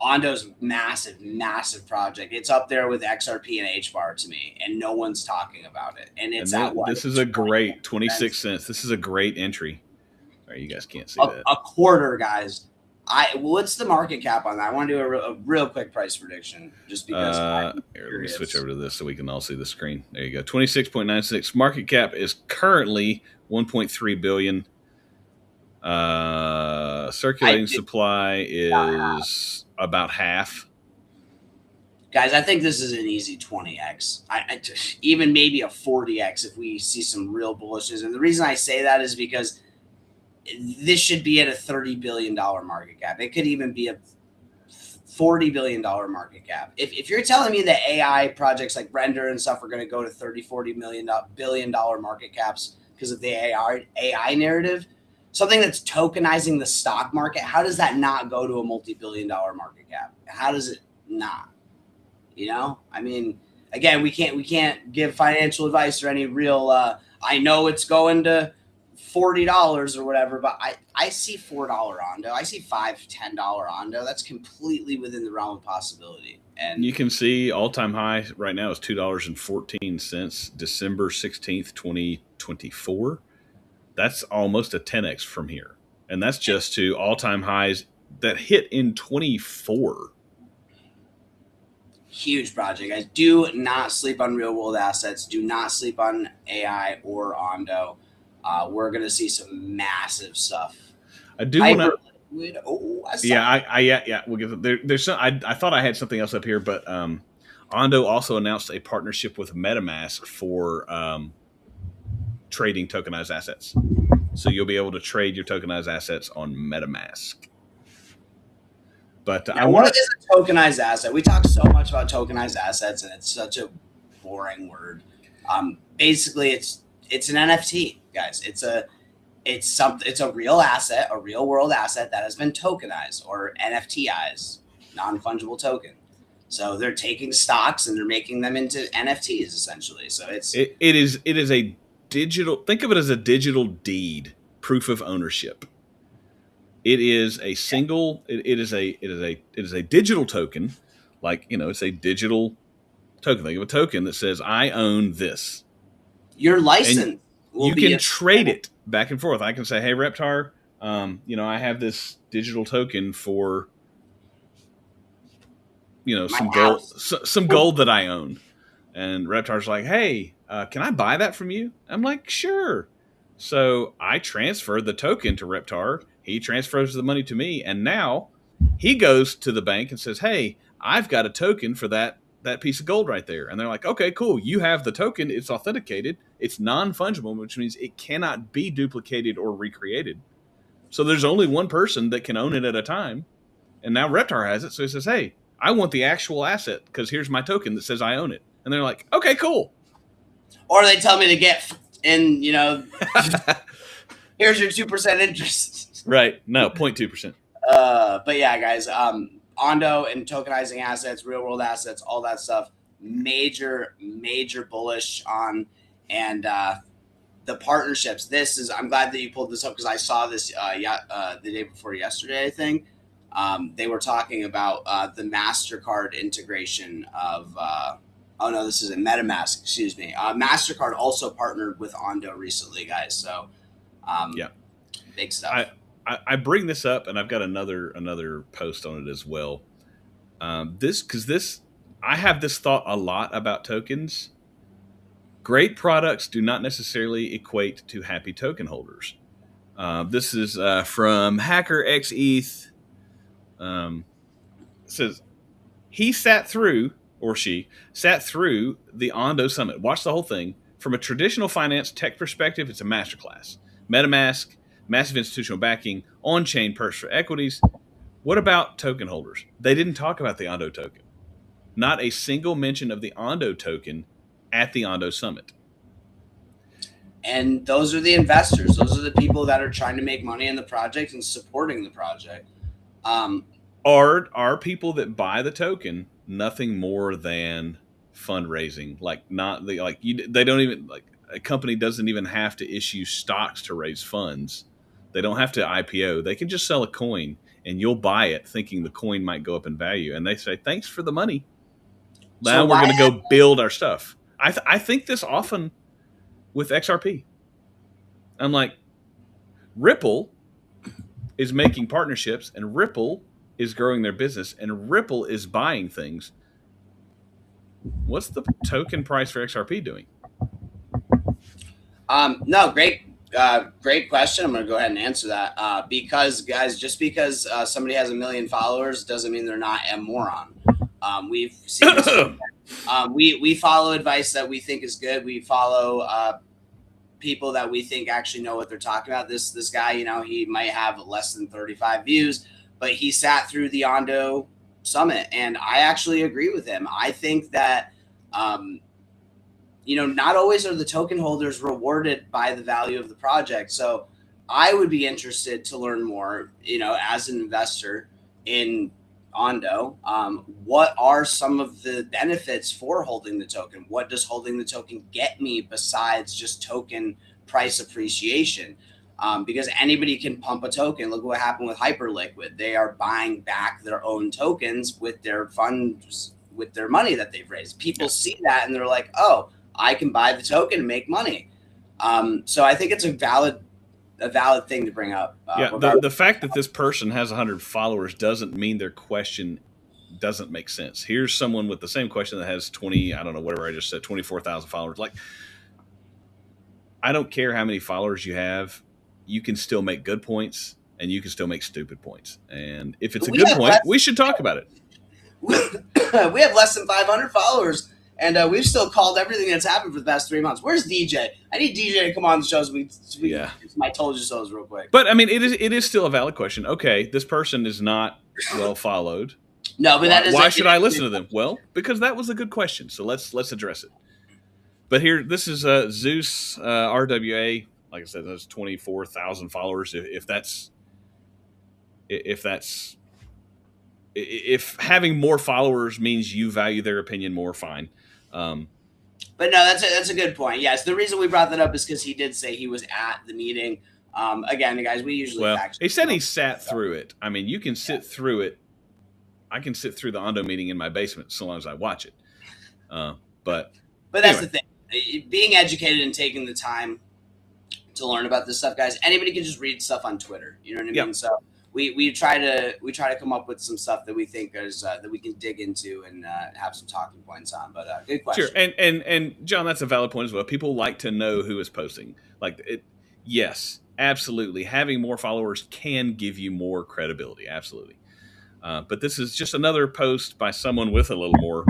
Speaker 2: ONDO's massive project. It's up there with XRP and HBAR to me, and no one's talking about it. And it's at what?
Speaker 1: This is a great 26 cents. This is a great entry. All right, you guys can't see that.
Speaker 2: A quarter, guys. What's the market cap on that? I want to do a real quick price prediction, just because.
Speaker 1: Here, let me switch over to this so we can all see the screen. There you go. 26.96. Market cap is currently 1.3 billion. Circulating supply is about half.
Speaker 2: Guys, I think this is an easy 20x. Even maybe a 40x if we see some real bullishness. And the reason I say that is because this should be at a $30 billion market cap. It could even be a $40 billion market cap. If you're telling me that AI projects like Render and stuff are going to go to $30-40 billion market caps because of the AI narrative, something that's tokenizing the stock market, how does that not go to a multi-billion dollar market cap? How does it not? You know, I mean, again, we can't give financial advice or any real. I know it's going to $40 or whatever, but I see $4 ONDO. I see $5-10 ONDO. That's completely within the realm of possibility. And
Speaker 1: you can see all-time high right now is $2.14, December 16th, 2024. That's almost a 10x from here. And that's just to all-time highs that hit in 24.
Speaker 2: Huge project, guys. Do not sleep on real-world assets. Do not sleep on AI or ONDO. We're going to see some massive stuff.
Speaker 1: I do want to.
Speaker 2: Yeah.
Speaker 1: We'll give it. There's some. I thought I had something else up here, but ONDO also announced a partnership with MetaMask for trading tokenized assets. So you'll be able to trade your tokenized assets on MetaMask. But
Speaker 2: now, what is a tokenized asset? We talk so much about tokenized assets, and it's such a boring word. Basically, it's an NFT, guys. It's a real asset, a real world asset that has been tokenized or NFTized, non-fungible token. So they're taking stocks and they're making them into NFTs essentially. So it
Speaker 1: is a digital. Think of it as a digital deed, proof of ownership. It is a single. It is a digital token, like it's a digital token. Think of a token that says I own this.
Speaker 2: Your license.
Speaker 1: You can trade it back and forth. I can say, hey, Reptar, I have this digital token for, some gold that I own. And Reptar's like, hey, can I buy that from you? I'm like, sure. So I transfer the token to Reptar. He transfers the money to me. And now he goes to the bank and says, hey, I've got a token for that piece of gold right there. And they're like, okay, cool. You have the token. It's authenticated. It's non-fungible, which means it cannot be duplicated or recreated. So there's only one person that can own it at a time. And now Reptar has it. So he says, hey, I want the actual asset because here's my token that says I own it. And they're like, okay, cool.
Speaker 2: Or they tell me to get in, here's your 2% interest.
Speaker 1: Right. No, 0.2%.
Speaker 2: But yeah, guys, ONDO and tokenizing assets, real world assets, all that stuff, major bullish on. And the partnerships. I'm glad that you pulled this up because I saw this the day before yesterday, I think. They were talking about the MasterCard integration of this isn't MetaMask, excuse me. MasterCard also partnered with ONDO recently, guys. So big stuff.
Speaker 1: I bring this up, and I've got another post on it as well. I have this thought a lot about tokens. Great products do not necessarily equate to happy token holders. This is from Hacker X ETH. Says he sat through, or she sat through the ONDO Summit. Watched the whole thing. From a traditional finance tech perspective, it's a masterclass. MetaMask, massive institutional backing, on-chain purse for equities. What about token holders? They didn't talk about the ONDO token. Not a single mention of the ONDO token at the ONDO Summit.
Speaker 2: And those are the investors. Those are the people that are trying to make money in the project and supporting the project.
Speaker 1: Are people that buy the token nothing more than fundraising? They don't even, like, a company doesn't even have to issue stocks to raise funds. They don't have to IPO. They can just sell a coin and you'll buy it thinking the coin might go up in value. And they say, thanks for the money. Now we're going to go build our stuff. I think this often with XRP. I'm like, Ripple is making partnerships and Ripple is growing their business and Ripple is buying things. What's the token price for XRP doing?
Speaker 2: No, great question. I'm going to go ahead and answer that. Because guys, just because somebody has 1 million followers doesn't mean they're not a moron. We've seen this. We follow advice that we think is good. We follow people that we think actually know what they're talking about. This guy, he might have less than 35 views, but he sat through the ONDO Summit, and I actually agree with him. I think that not always are the token holders rewarded by the value of the project. So I would be interested to learn more, as an investor in ONDO. What are some of the benefits for holding the token? What does holding the token get me besides just token price appreciation? Because anybody can pump a token. Look what happened with Hyperliquid. They are buying back their own tokens with their funds, with their money that they've raised. People see that and they're like, oh, I can buy the token and make money. So I think it's a valid thing to bring up.
Speaker 1: The fact that this person has 100 followers doesn't mean their question doesn't make sense. Here's someone with the same question that has 24,000 followers. Like, I don't care how many followers you have. You can still make good points and you can still make stupid points. And if it's a good point, we should talk about it.
Speaker 2: We have less than 500 followers. And we've still called everything that's happened for the past 3 months. Where's DJ? I need DJ to come on the show so we do my told you so's real quick.
Speaker 1: But I mean, it is still a valid question. Okay, this person is not well followed.
Speaker 2: No, but
Speaker 1: why should I listen to them? Well, because that was a good question. So let's address it. But here, this is Zeus RWA. Like I said, that's 24,000 followers. If having more followers means you value their opinion more, fine.
Speaker 2: But no, that's a good point. Yes, the reason we brought that up is because he did say he was at the meeting. Again, guys, we usually
Speaker 1: he said he sat through it. I mean, you can sit through it. I can sit through the ONDO meeting in my basement so long as I watch it. But
Speaker 2: that's the thing. Being educated and taking the time to learn about this stuff, guys. Anybody can just read stuff on Twitter. You know what I mean? Yep. So we try to come up with some stuff that we think is that we can dig into and have some talking points on. But good question.
Speaker 1: Sure, and John, that's a valid point as well. People like to know who is posting. Yes, absolutely. Having more followers can give you more credibility. Absolutely. But this is just another post by someone with a little more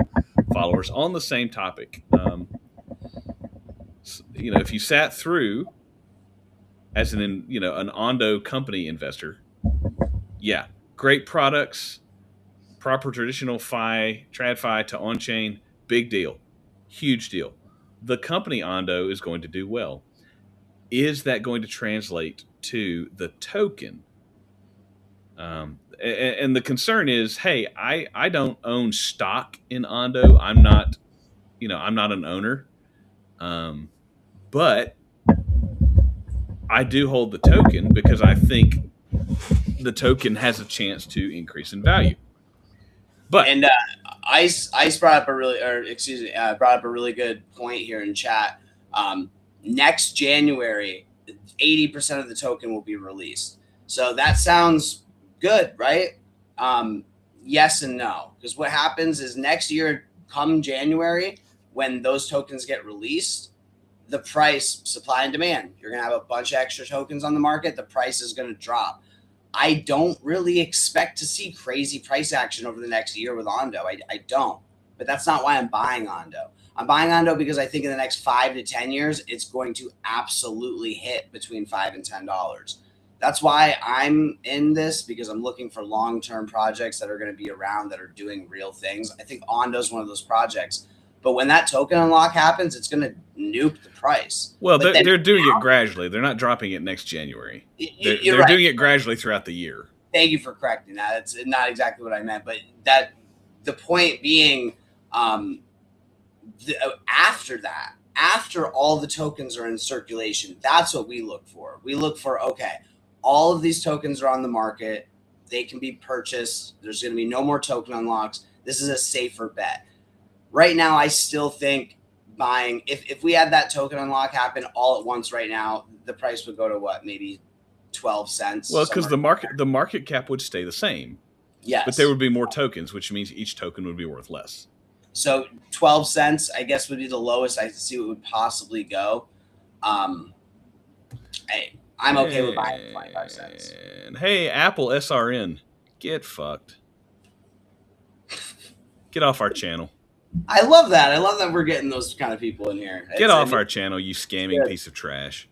Speaker 1: followers on the same topic. If you sat through as an ONDO company investor, yeah, great products, proper traditional TradFi to on-chain, big deal, huge deal. The company ONDO is going to do well. Is that going to translate to the token? And the concern is, hey, I don't own stock in ONDO. I'm not an owner, but I do hold the token because I think the token has a chance to increase in value. But
Speaker 2: and Ice brought up brought up a really good point here in chat. Next January, 80% of the token will be released. So that sounds good, right? Yes and no, because what happens is next year, come January, when those tokens get released, the price, supply and demand, you're gonna have a bunch of extra tokens on the market. The price is gonna drop. I don't really expect to see crazy price action over the next year with ONDO. I don't, but that's not why I'm buying ONDO. I'm buying ONDO because I think in the next 5 to 10 years, it's going to absolutely hit between $5 and $10. That's why I'm in this, because I'm looking for long-term projects that are going to be around, that are doing real things. I think ONDO is one of those projects. But when that token unlock happens, it's going to nuke the price.
Speaker 1: Well, they're doing it gradually. They're not dropping it next January. They're right. Doing it gradually throughout the year.
Speaker 2: Thank you for correcting that. It's not exactly what I meant, but the point being, after that, after all the tokens are in circulation, that's what we look for. We look for, okay, all of these tokens are on the market. They can be purchased. There's going to be no more token unlocks. This is a safer bet. Right now, I still think buying, if we had that token unlock happen all at once right now, the price would go to what, maybe 12 cents?
Speaker 1: Well, because the market cap would stay the same.
Speaker 2: Yes.
Speaker 1: But there would be more tokens, which means each token would be worth less.
Speaker 2: So 12 cents, I guess, would be the lowest I see what would possibly go. I'm okay with buying 25 cents.
Speaker 1: And hey, Apple SRN, get fucked. Get off our channel.
Speaker 2: I love that. I love that we're getting those kind of people in here.
Speaker 1: Get off our channel, you scamming piece of trash.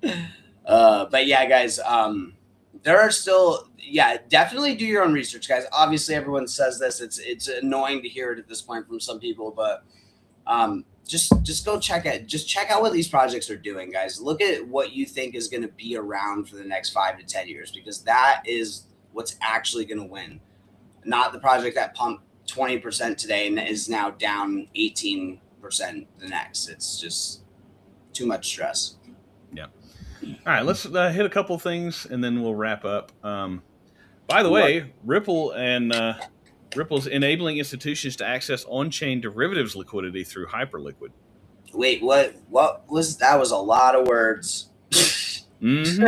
Speaker 2: But yeah, guys, there are still, definitely do your own research, guys. Obviously, everyone says this. It's annoying to hear it at this point from some people, but just go check it. Just check out what these projects are doing, guys. Look at what you think is going to be around for the next 5 to 10 years, because that is what's actually going to win. Not the project that pumped 20% today and is now down 18% the next. It's just too much stress.
Speaker 1: Yeah. All right, let's hit a couple things and then we'll wrap up. By the way, Ripple's enabling institutions to access on-chain derivatives liquidity through Hyperliquid.
Speaker 2: Wait, what was that? Was a lot of words.
Speaker 1: Mm-hmm.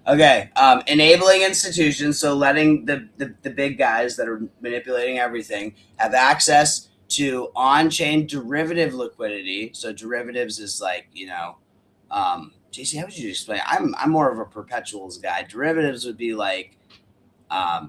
Speaker 2: Okay, enabling institutions, so letting the big guys that are manipulating everything have access to on-chain derivative liquidity. So derivatives is like, JC, how would you explain? I'm more of a perpetuals guy. Derivatives would be like,
Speaker 1: I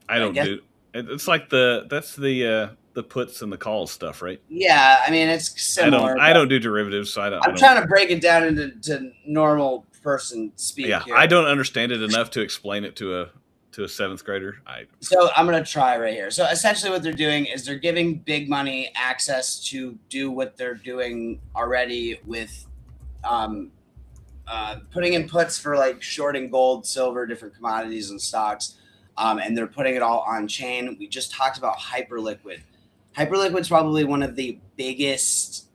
Speaker 1: don't do. It's like that's the puts and the calls stuff, right?
Speaker 2: Yeah, I mean it's similar.
Speaker 1: I don't do derivatives, so I'm
Speaker 2: trying to break it down into normal person speak.
Speaker 1: Yeah,
Speaker 2: here.
Speaker 1: I don't understand it enough to explain it to a 7th grader.
Speaker 2: So I'm going to try right here. So essentially what they're doing is they're giving big money access to do what they're doing already with putting in puts for like shorting gold, silver, different commodities and stocks. And they're putting it all on chain. We just talked about Hyperliquid. Hyperliquid's probably one of the biggest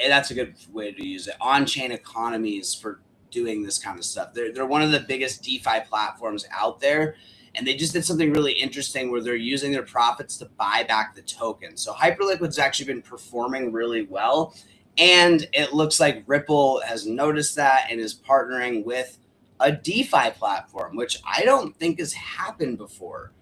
Speaker 2: that's a good way to use it. On-chain economies for doing this kind of stuff. They're one of the biggest DeFi platforms out there, and they just did something really interesting where they're using their profits to buy back the token. So Hyperliquid's actually been performing really well, and it looks like Ripple has noticed that and is partnering with a DeFi platform, which I don't think has happened before.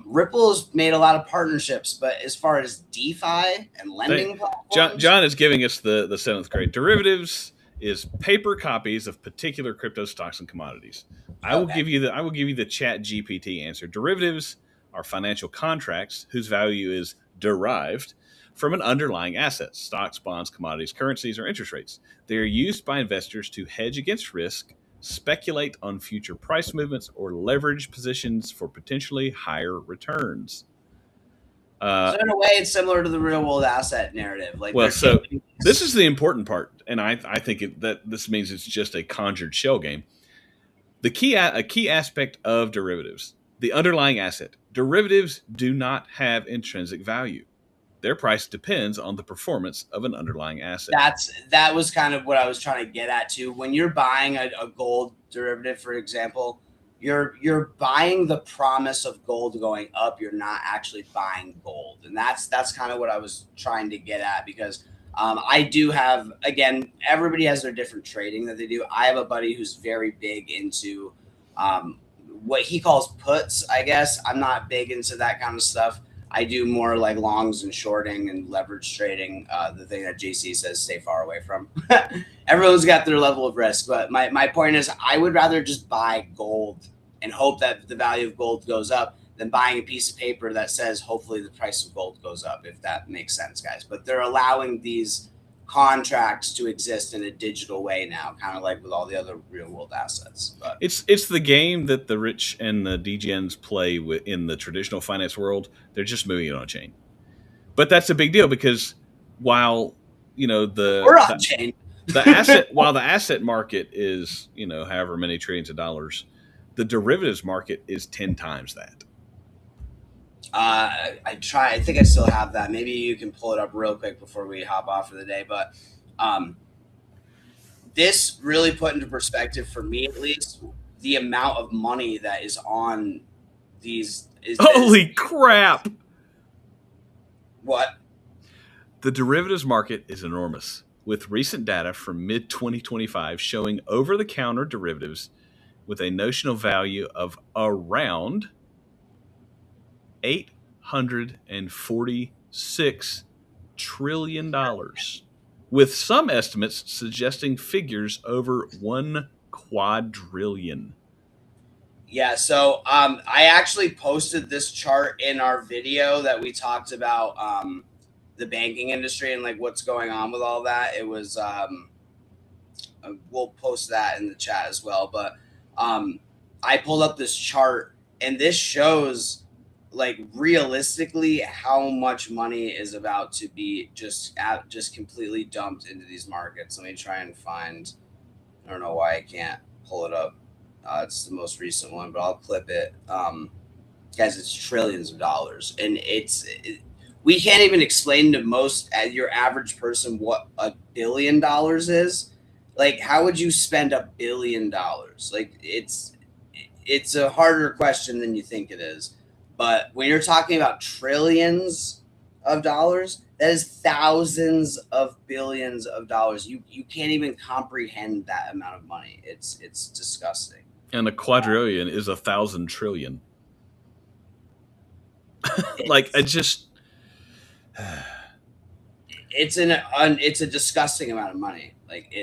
Speaker 2: Ripple's made a lot of partnerships, but as far as DeFi and lending platforms,
Speaker 1: John is giving us the 7th grade. Derivatives is paper copies of particular crypto stocks and commodities. I will give you the Chat GPT answer. Derivatives are financial contracts whose value is derived from an underlying asset, stocks, bonds, commodities, currencies, or interest rates. They are used by investors to hedge against risk, speculate on future price movements, or leverage positions for potentially higher returns.
Speaker 2: So in a way, it's similar to the real world asset narrative. Like,
Speaker 1: well, so this is the important part, and I think that this means it's just a conjured shell game. A key aspect of derivatives, the underlying asset. Derivatives do not have intrinsic value. Their price depends on the performance of an underlying asset.
Speaker 2: That was kind of what I was trying to get at too. When you're buying a gold derivative, for example, you're buying the promise of gold going up. You're not actually buying gold, and that's kind of what I was trying to get at, because I do have, again, everybody has their different trading that they do. I have a buddy who's very big into what he calls puts, I guess. I'm not big into that kind of stuff. I do more like longs and shorting and leverage trading, the thing that JC says stay far away from. Everyone's got their level of risk, but my point is I would rather just buy gold and hope that the value of gold goes up than buying a piece of paper that says hopefully the price of gold goes up, if that makes sense, guys. But they're allowing these contracts to exist in a digital way now, kind of like with all the other real world assets. But
Speaker 1: it's the game that the rich and the degens play in the traditional finance world. They're just moving it on chain, but that's a big deal because while
Speaker 2: we're on chain,
Speaker 1: the asset market is however many trillions of dollars, the derivatives market is 10 times that.
Speaker 2: I think I still have that. Maybe you can pull it up real quick before we hop off for the day. But this really put into perspective, for me at least, the amount of money that is on these.
Speaker 1: Holy crap!
Speaker 2: What?
Speaker 1: The derivatives market is enormous, with recent data from mid-2025 showing over-the-counter derivatives with a notional value of around $846 trillion, with some estimates suggesting figures over 1 quadrillion.
Speaker 2: Yeah, so I actually posted this chart in our video that we talked about the banking industry and like what's going on with all that. It was we'll post that in the chat as well. But I pulled up this chart, and this shows like realistically how much money is about to be just completely dumped into these markets. Let me try and find. I don't know why I can't pull it up. It's the most recent one, but I'll clip it. Guys, it's trillions of dollars, and we can't even explain to your average person what $1 billion is. Like, how would you spend $1 billion? Like, it's a harder question than you think it is. But when you're talking about trillions of dollars, that is thousands of billions of dollars. You can't even comprehend that amount of money. It's disgusting.
Speaker 1: And a quadrillion is 1,000 trillion. Like, it's
Speaker 2: a disgusting amount of money. Like,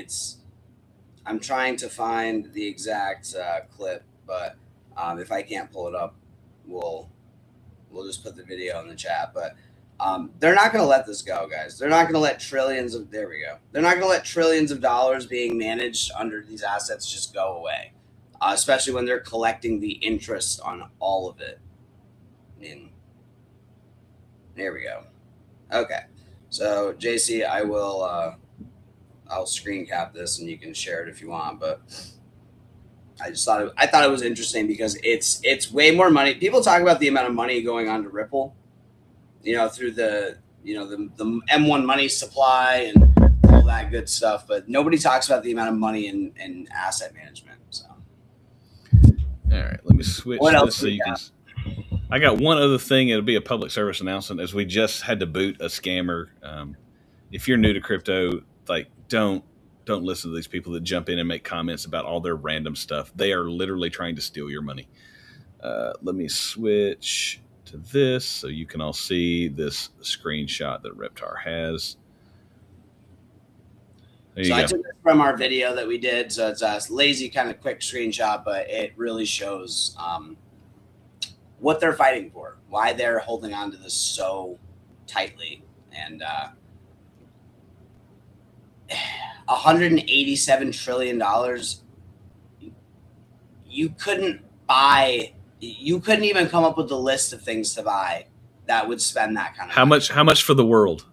Speaker 2: I'm trying to find the exact clip, but if I can't pull it up, we'll just put the video in the chat. But they're not going to let this go, guys. They're not going to let there we go. They're not going to let trillions of dollars being managed under these assets just go away, especially when they're collecting the interest on all of it. There we go. Okay. So JC, I'll screen cap this and you can share it if you want, but I thought it was interesting because it's way more money. People talk about the amount of money going on to Ripple, through the M1 money supply and all that good stuff, but nobody talks about the amount of money in asset management. So,
Speaker 1: all right, let me switch
Speaker 2: what
Speaker 1: this
Speaker 2: else
Speaker 1: so you can. I got one other thing. It'll be a public service announcement, as we just had to boot a scammer. If you're new to crypto, like don't listen to these people that jump in and make comments about all their random stuff. They are literally trying to steal your money. Let me switch to this so you can all see this screenshot that Reptar has. There you go.
Speaker 2: I took it from our video that we did, so it's a lazy kind of quick screenshot, but it really shows what they're fighting for, why they're holding on to this so tightly. And $187 trillion, you couldn't even come up with the list of things to buy that would spend that kind of money.
Speaker 1: How much for the world?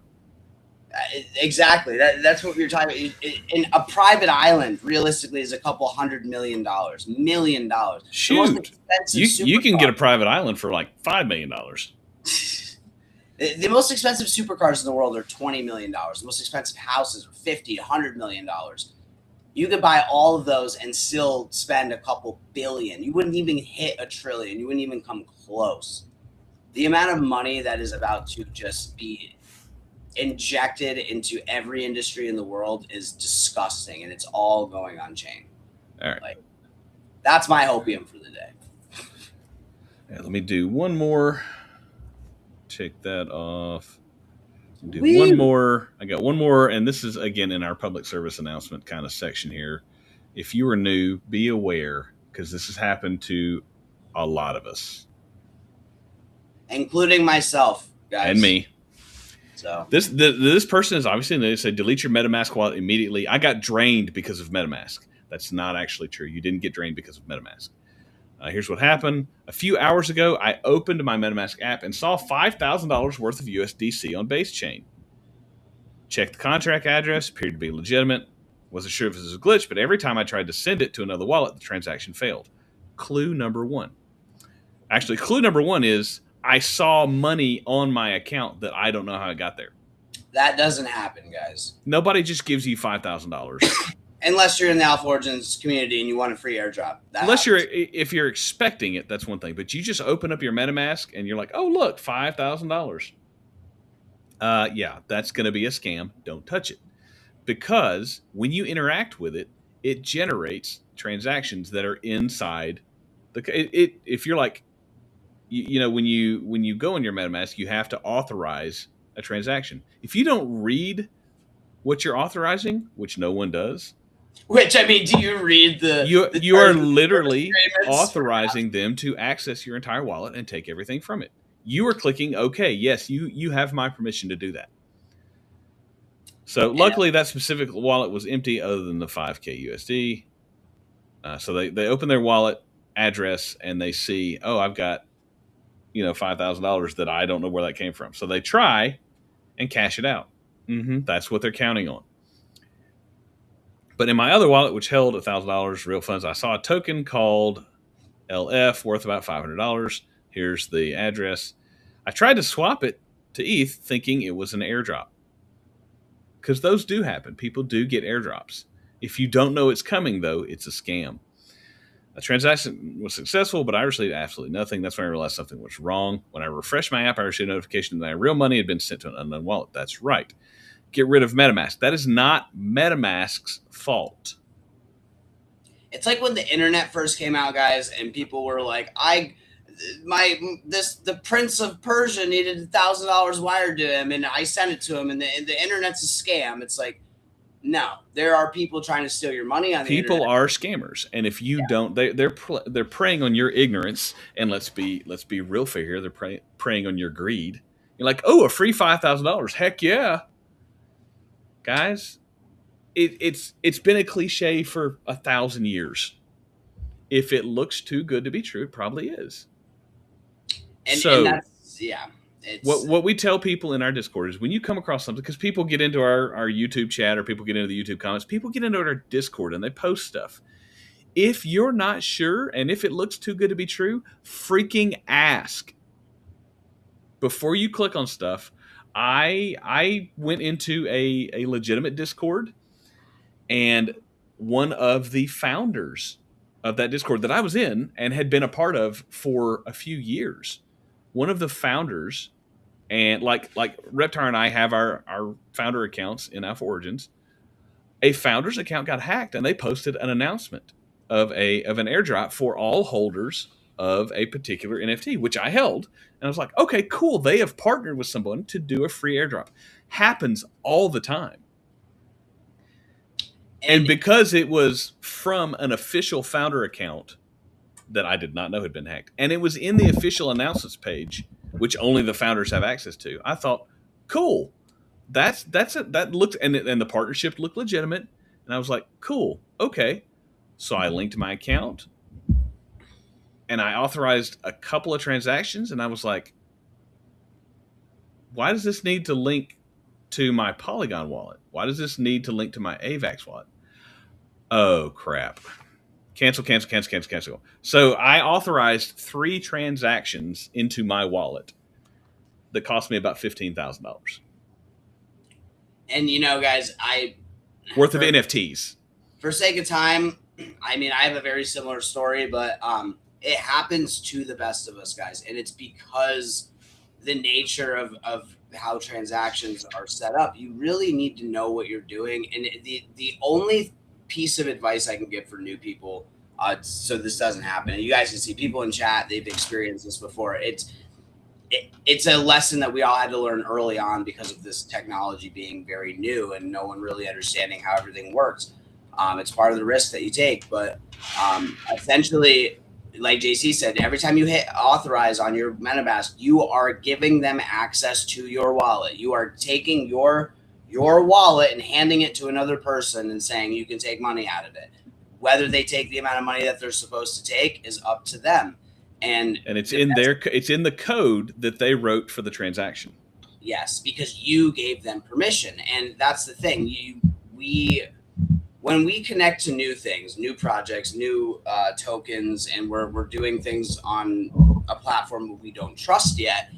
Speaker 2: Exactly. That's what we were talking about. In a private island, realistically, is a couple $100 million.
Speaker 1: Shoot, you can get a private island for like $5 million.
Speaker 2: The most expensive supercars in the world are $20 million. The most expensive houses are $50, $100 million. You could buy all of those and still spend a couple billion. You wouldn't even hit $1 trillion. You wouldn't even come close. The amount of money that is about to just be injected into every industry in the world is disgusting, and it's all going on chain.
Speaker 1: All right.
Speaker 2: Like, that's my hopium for the day.
Speaker 1: Yeah, let me do one more. Take that off. Do one more. I got one more, and this is again in our public service announcement kind of section here. If you are new, be aware, because this has happened to a lot of us,
Speaker 2: including myself, guys,
Speaker 1: and me.
Speaker 2: So
Speaker 1: this person is obviously, they say delete your MetaMask wallet immediately. I got drained because of MetaMask. That's not actually true. You didn't get drained because of MetaMask. Here's what happened. A few hours ago, I opened my MetaMask app and saw $5,000 worth of USDC on base chain. Checked the contract address, appeared to be legitimate. Wasn't sure if this was a glitch, but every time I tried to send it to another wallet, the transaction failed. Clue number one. Actually, clue number one is I saw money on my account that I don't know how it got there.
Speaker 2: That doesn't happen, guys.
Speaker 1: Nobody just gives you $5,000.
Speaker 2: Unless you're in the Alpha Origins community and you want a free airdrop.
Speaker 1: If you're expecting it, that's one thing. But you just open up your MetaMask and you're like, oh, look, $5,000. Yeah, that's going to be a scam. Don't touch it. Because when you interact with it, it generates transactions that are inside if you're like, when you go in your MetaMask, you have to authorize a transaction. If you don't read what you're authorizing, which no one does,
Speaker 2: which, I mean, do you read
Speaker 1: you are literally authorizing them to access your entire wallet and take everything from it. You are clicking OK. Yes, you have my permission to do that. So luckily, that specific wallet was empty, other than the 5K USD. So they open their wallet address and they see, oh, I've got $5,000 that I don't know where that came from. So they try and cash it out. That's what they're counting on. But in my other wallet, which held $1,000 real funds, I saw a token called LF worth about $500. Here's the address. I tried to swap it to ETH thinking it was an airdrop. Because those do happen. People do get airdrops. If you don't know it's coming, though, it's a scam. A transaction was successful, but I received absolutely nothing. That's when I realized something was wrong. When I refreshed my app, I received a notification that my real money had been sent to an unknown wallet. That's right. Get rid of MetaMask. That is not MetaMask's fault.
Speaker 2: It's like when the internet first came out, guys, and people were like, the Prince of Persia needed $1,000 wired to him, and I sent it to him, and the internet's a scam. It's like, no, there are people trying to steal your money on the internet.
Speaker 1: People are scammers, and if you don't, they're preying on your ignorance. And let's be real fair here. They're preying on your greed. You're like, oh, a free $5,000. Heck yeah, guys. It's been a cliche for 1,000 years. If it looks too good to be true, it probably is.
Speaker 2: And that's, yeah.
Speaker 1: What we tell people in our Discord is when you come across something, because people get into our YouTube chat or people get into the YouTube comments, people get into our Discord and they post stuff. If you're not sure and if it looks too good to be true, freaking ask. Before you click on stuff, I went into a legitimate Discord, and one of the founders of that Discord that I was in and had been a part of for a few years, one of the founders, and like Reptar and I have our founder accounts in Alpha Origins, a founder's account got hacked and they posted an announcement of an airdrop for all holders of a particular NFT, which I held. And I was like, okay, cool. They have partnered with someone to do a free airdrop. Happens all the time. And because it was from an official founder account that I did not know had been hacked, and it was in the official announcements page, which only the founders have access to, I thought, cool. That looked, and the partnership looked legitimate. And I was like, cool, okay. So I linked my account and I authorized a couple of transactions, and I was like, why does this need to link to my Polygon wallet? Why does this need to link to my AVAX wallet? Oh, crap. Cancel, cancel, cancel, cancel, cancel. So I authorized 3 transactions into my wallet that cost me about $15,000.
Speaker 2: And guys,
Speaker 1: Worth of NFTs.
Speaker 2: For sake of time, I mean, I have a very similar story, but it happens to the best of us, guys. And it's because the nature of how transactions are set up. You really need to know what you're doing. And the only piece of advice I can give for new people, so this doesn't happen, and you guys can see people in chat, they've experienced this before. It's a lesson that we all had to learn early on because of this technology being very new and no one really understanding how everything works. It's part of the risk that you take, but essentially, like JC said, every time you hit authorize on your MetaMask, you are giving them access to your wallet. You are taking your wallet and handing it to another person and saying you can take money out of it. Whether they take the amount of money that they're supposed to take is up to them. And
Speaker 1: it's in the code that they wrote for the transaction.
Speaker 2: Yes, because you gave them permission. And that's the thing. When we connect to new things, new projects, new tokens, and we're doing things on a platform we don't trust yet,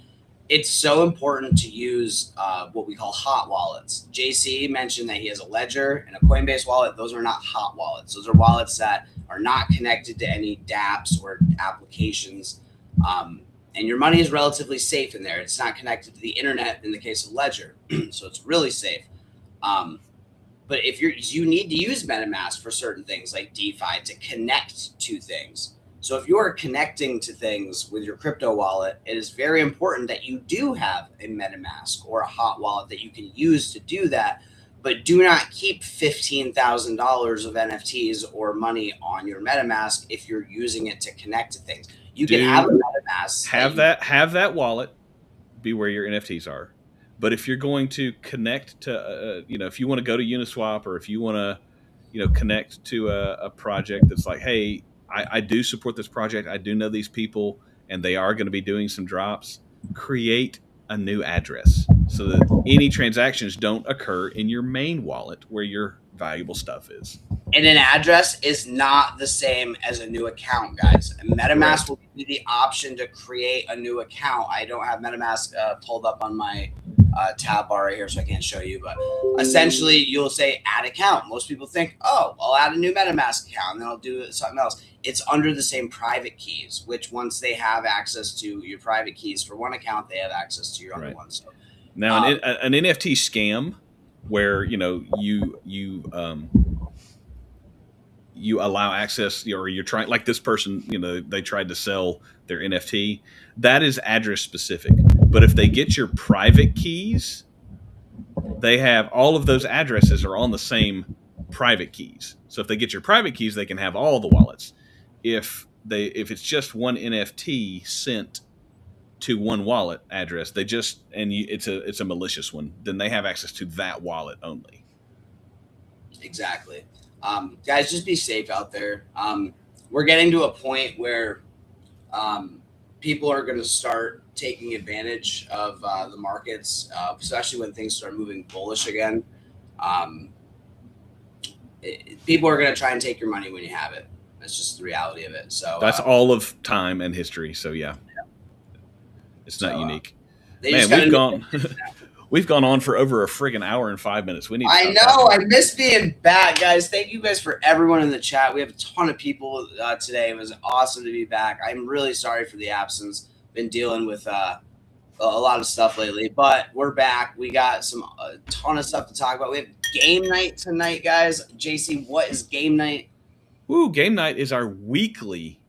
Speaker 2: it's so important to use what we call hot wallets. JC mentioned that he has a Ledger and a Coinbase wallet. Those are not hot wallets. Those are wallets that are not connected to any dApps or applications. And your money is relatively safe in there. It's not connected to the internet in the case of Ledger. So it's really safe. But if you need to use MetaMask for certain things like DeFi to connect to things. So if you're connecting to things with your crypto wallet, it is very important that you do have a MetaMask or a hot wallet that you can use to do that. But do not keep $15,000 of NFTs or money on your MetaMask if you're using it to connect to things. You can have a MetaMask.
Speaker 1: Have that wallet be where your NFTs are. But if you're going to connect to, if you want to go to Uniswap, or if you want to, connect to a project that's like, hey, I do support this project, I do know these people, and they are going to be doing some drops, create a new address so that any transactions don't occur in your main wallet where your valuable stuff is.
Speaker 2: And an address is not the same as a new account, guys. MetaMask will give you the option to create a new account. I don't have MetaMask pulled up on my tab bar right here, so I can't show you. But essentially, you'll say add account. Most people think, oh, I'll add a new MetaMask account, and then I'll do something else. It's under the same private keys, which once they have access to your private keys for one account, they have access to your other one. So
Speaker 1: now, an NFT scam where you allow access, or you're trying, like this person, they tried to sell their NFT. That is address specific. But if they get your private keys, they have all of those addresses are on the same private keys. So if they get your private keys, they can have all the wallets. If it's just one NFT sent to one wallet address, it's a malicious one, then they have access to that wallet only.
Speaker 2: Exactly. Guys, just be safe out there. We're getting to a point where people are going to start taking advantage of the markets, especially when things start moving bullish again. People are going to try and take your money when you have it. That's just the reality of it. So
Speaker 1: that's all of time and history. So yeah. It's not unique. Man, we've gone on for over a friggin' hour and 5 minutes. We need.
Speaker 2: I know. I miss being back, guys. Thank you guys for everyone in the chat. We have a ton of people today. It was awesome to be back. I'm really sorry for the absence. Been dealing with a lot of stuff lately, but we're back. We got a ton of stuff to talk about. We have game night tonight, guys. JC, what is game night?
Speaker 1: Ooh, game night is our weekly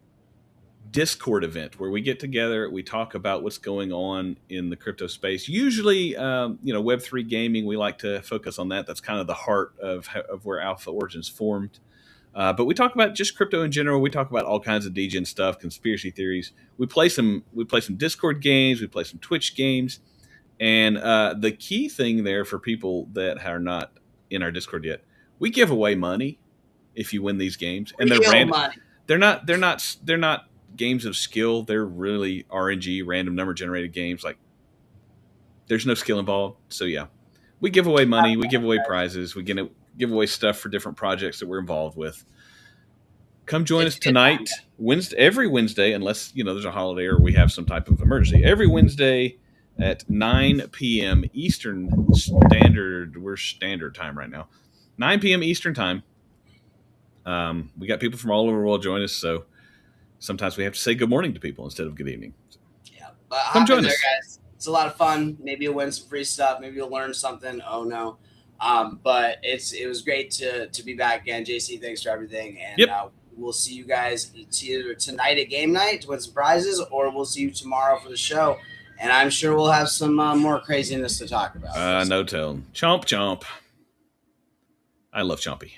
Speaker 1: Discord event where we get together, we talk about what's going on in the crypto space. Usually, Web3 gaming, we like to focus on that. That's kind of the heart of where Alpha Origins formed. But we talk about just crypto in general. We talk about all kinds of degen stuff, conspiracy theories. We play some Discord games. We play some Twitch games. And the key thing there for people that are not in our Discord yet, we give away money if you win these games, and they're
Speaker 2: Real
Speaker 1: random.
Speaker 2: money.
Speaker 1: They're not games of skill. They're really RNG, random number generated games. Like, there's no skill involved. So yeah, we give away money. We give away prizes. We give away stuff for different projects that we're involved with. Come join us tonight, Wednesday, every Wednesday, unless there's a holiday or we have some type of emergency. Every Wednesday at 9 p.m. Eastern Standard. We're standard time right now. 9 p.m. Eastern time. We got people from all over the world join us, so sometimes we have to say good morning to people instead of good evening.
Speaker 2: Yeah, but
Speaker 1: come join us,
Speaker 2: guys. It's a lot of fun. Maybe you'll win some free stuff. Maybe you'll learn something. Oh no. But it was great to be back again. JC, thanks for everything. And we'll see you guys either tonight at game night to win some prizes, or we'll see you tomorrow for the show. And I'm sure we'll have some more craziness to talk about.
Speaker 1: No telling. Chomp, chomp. I love Chompy.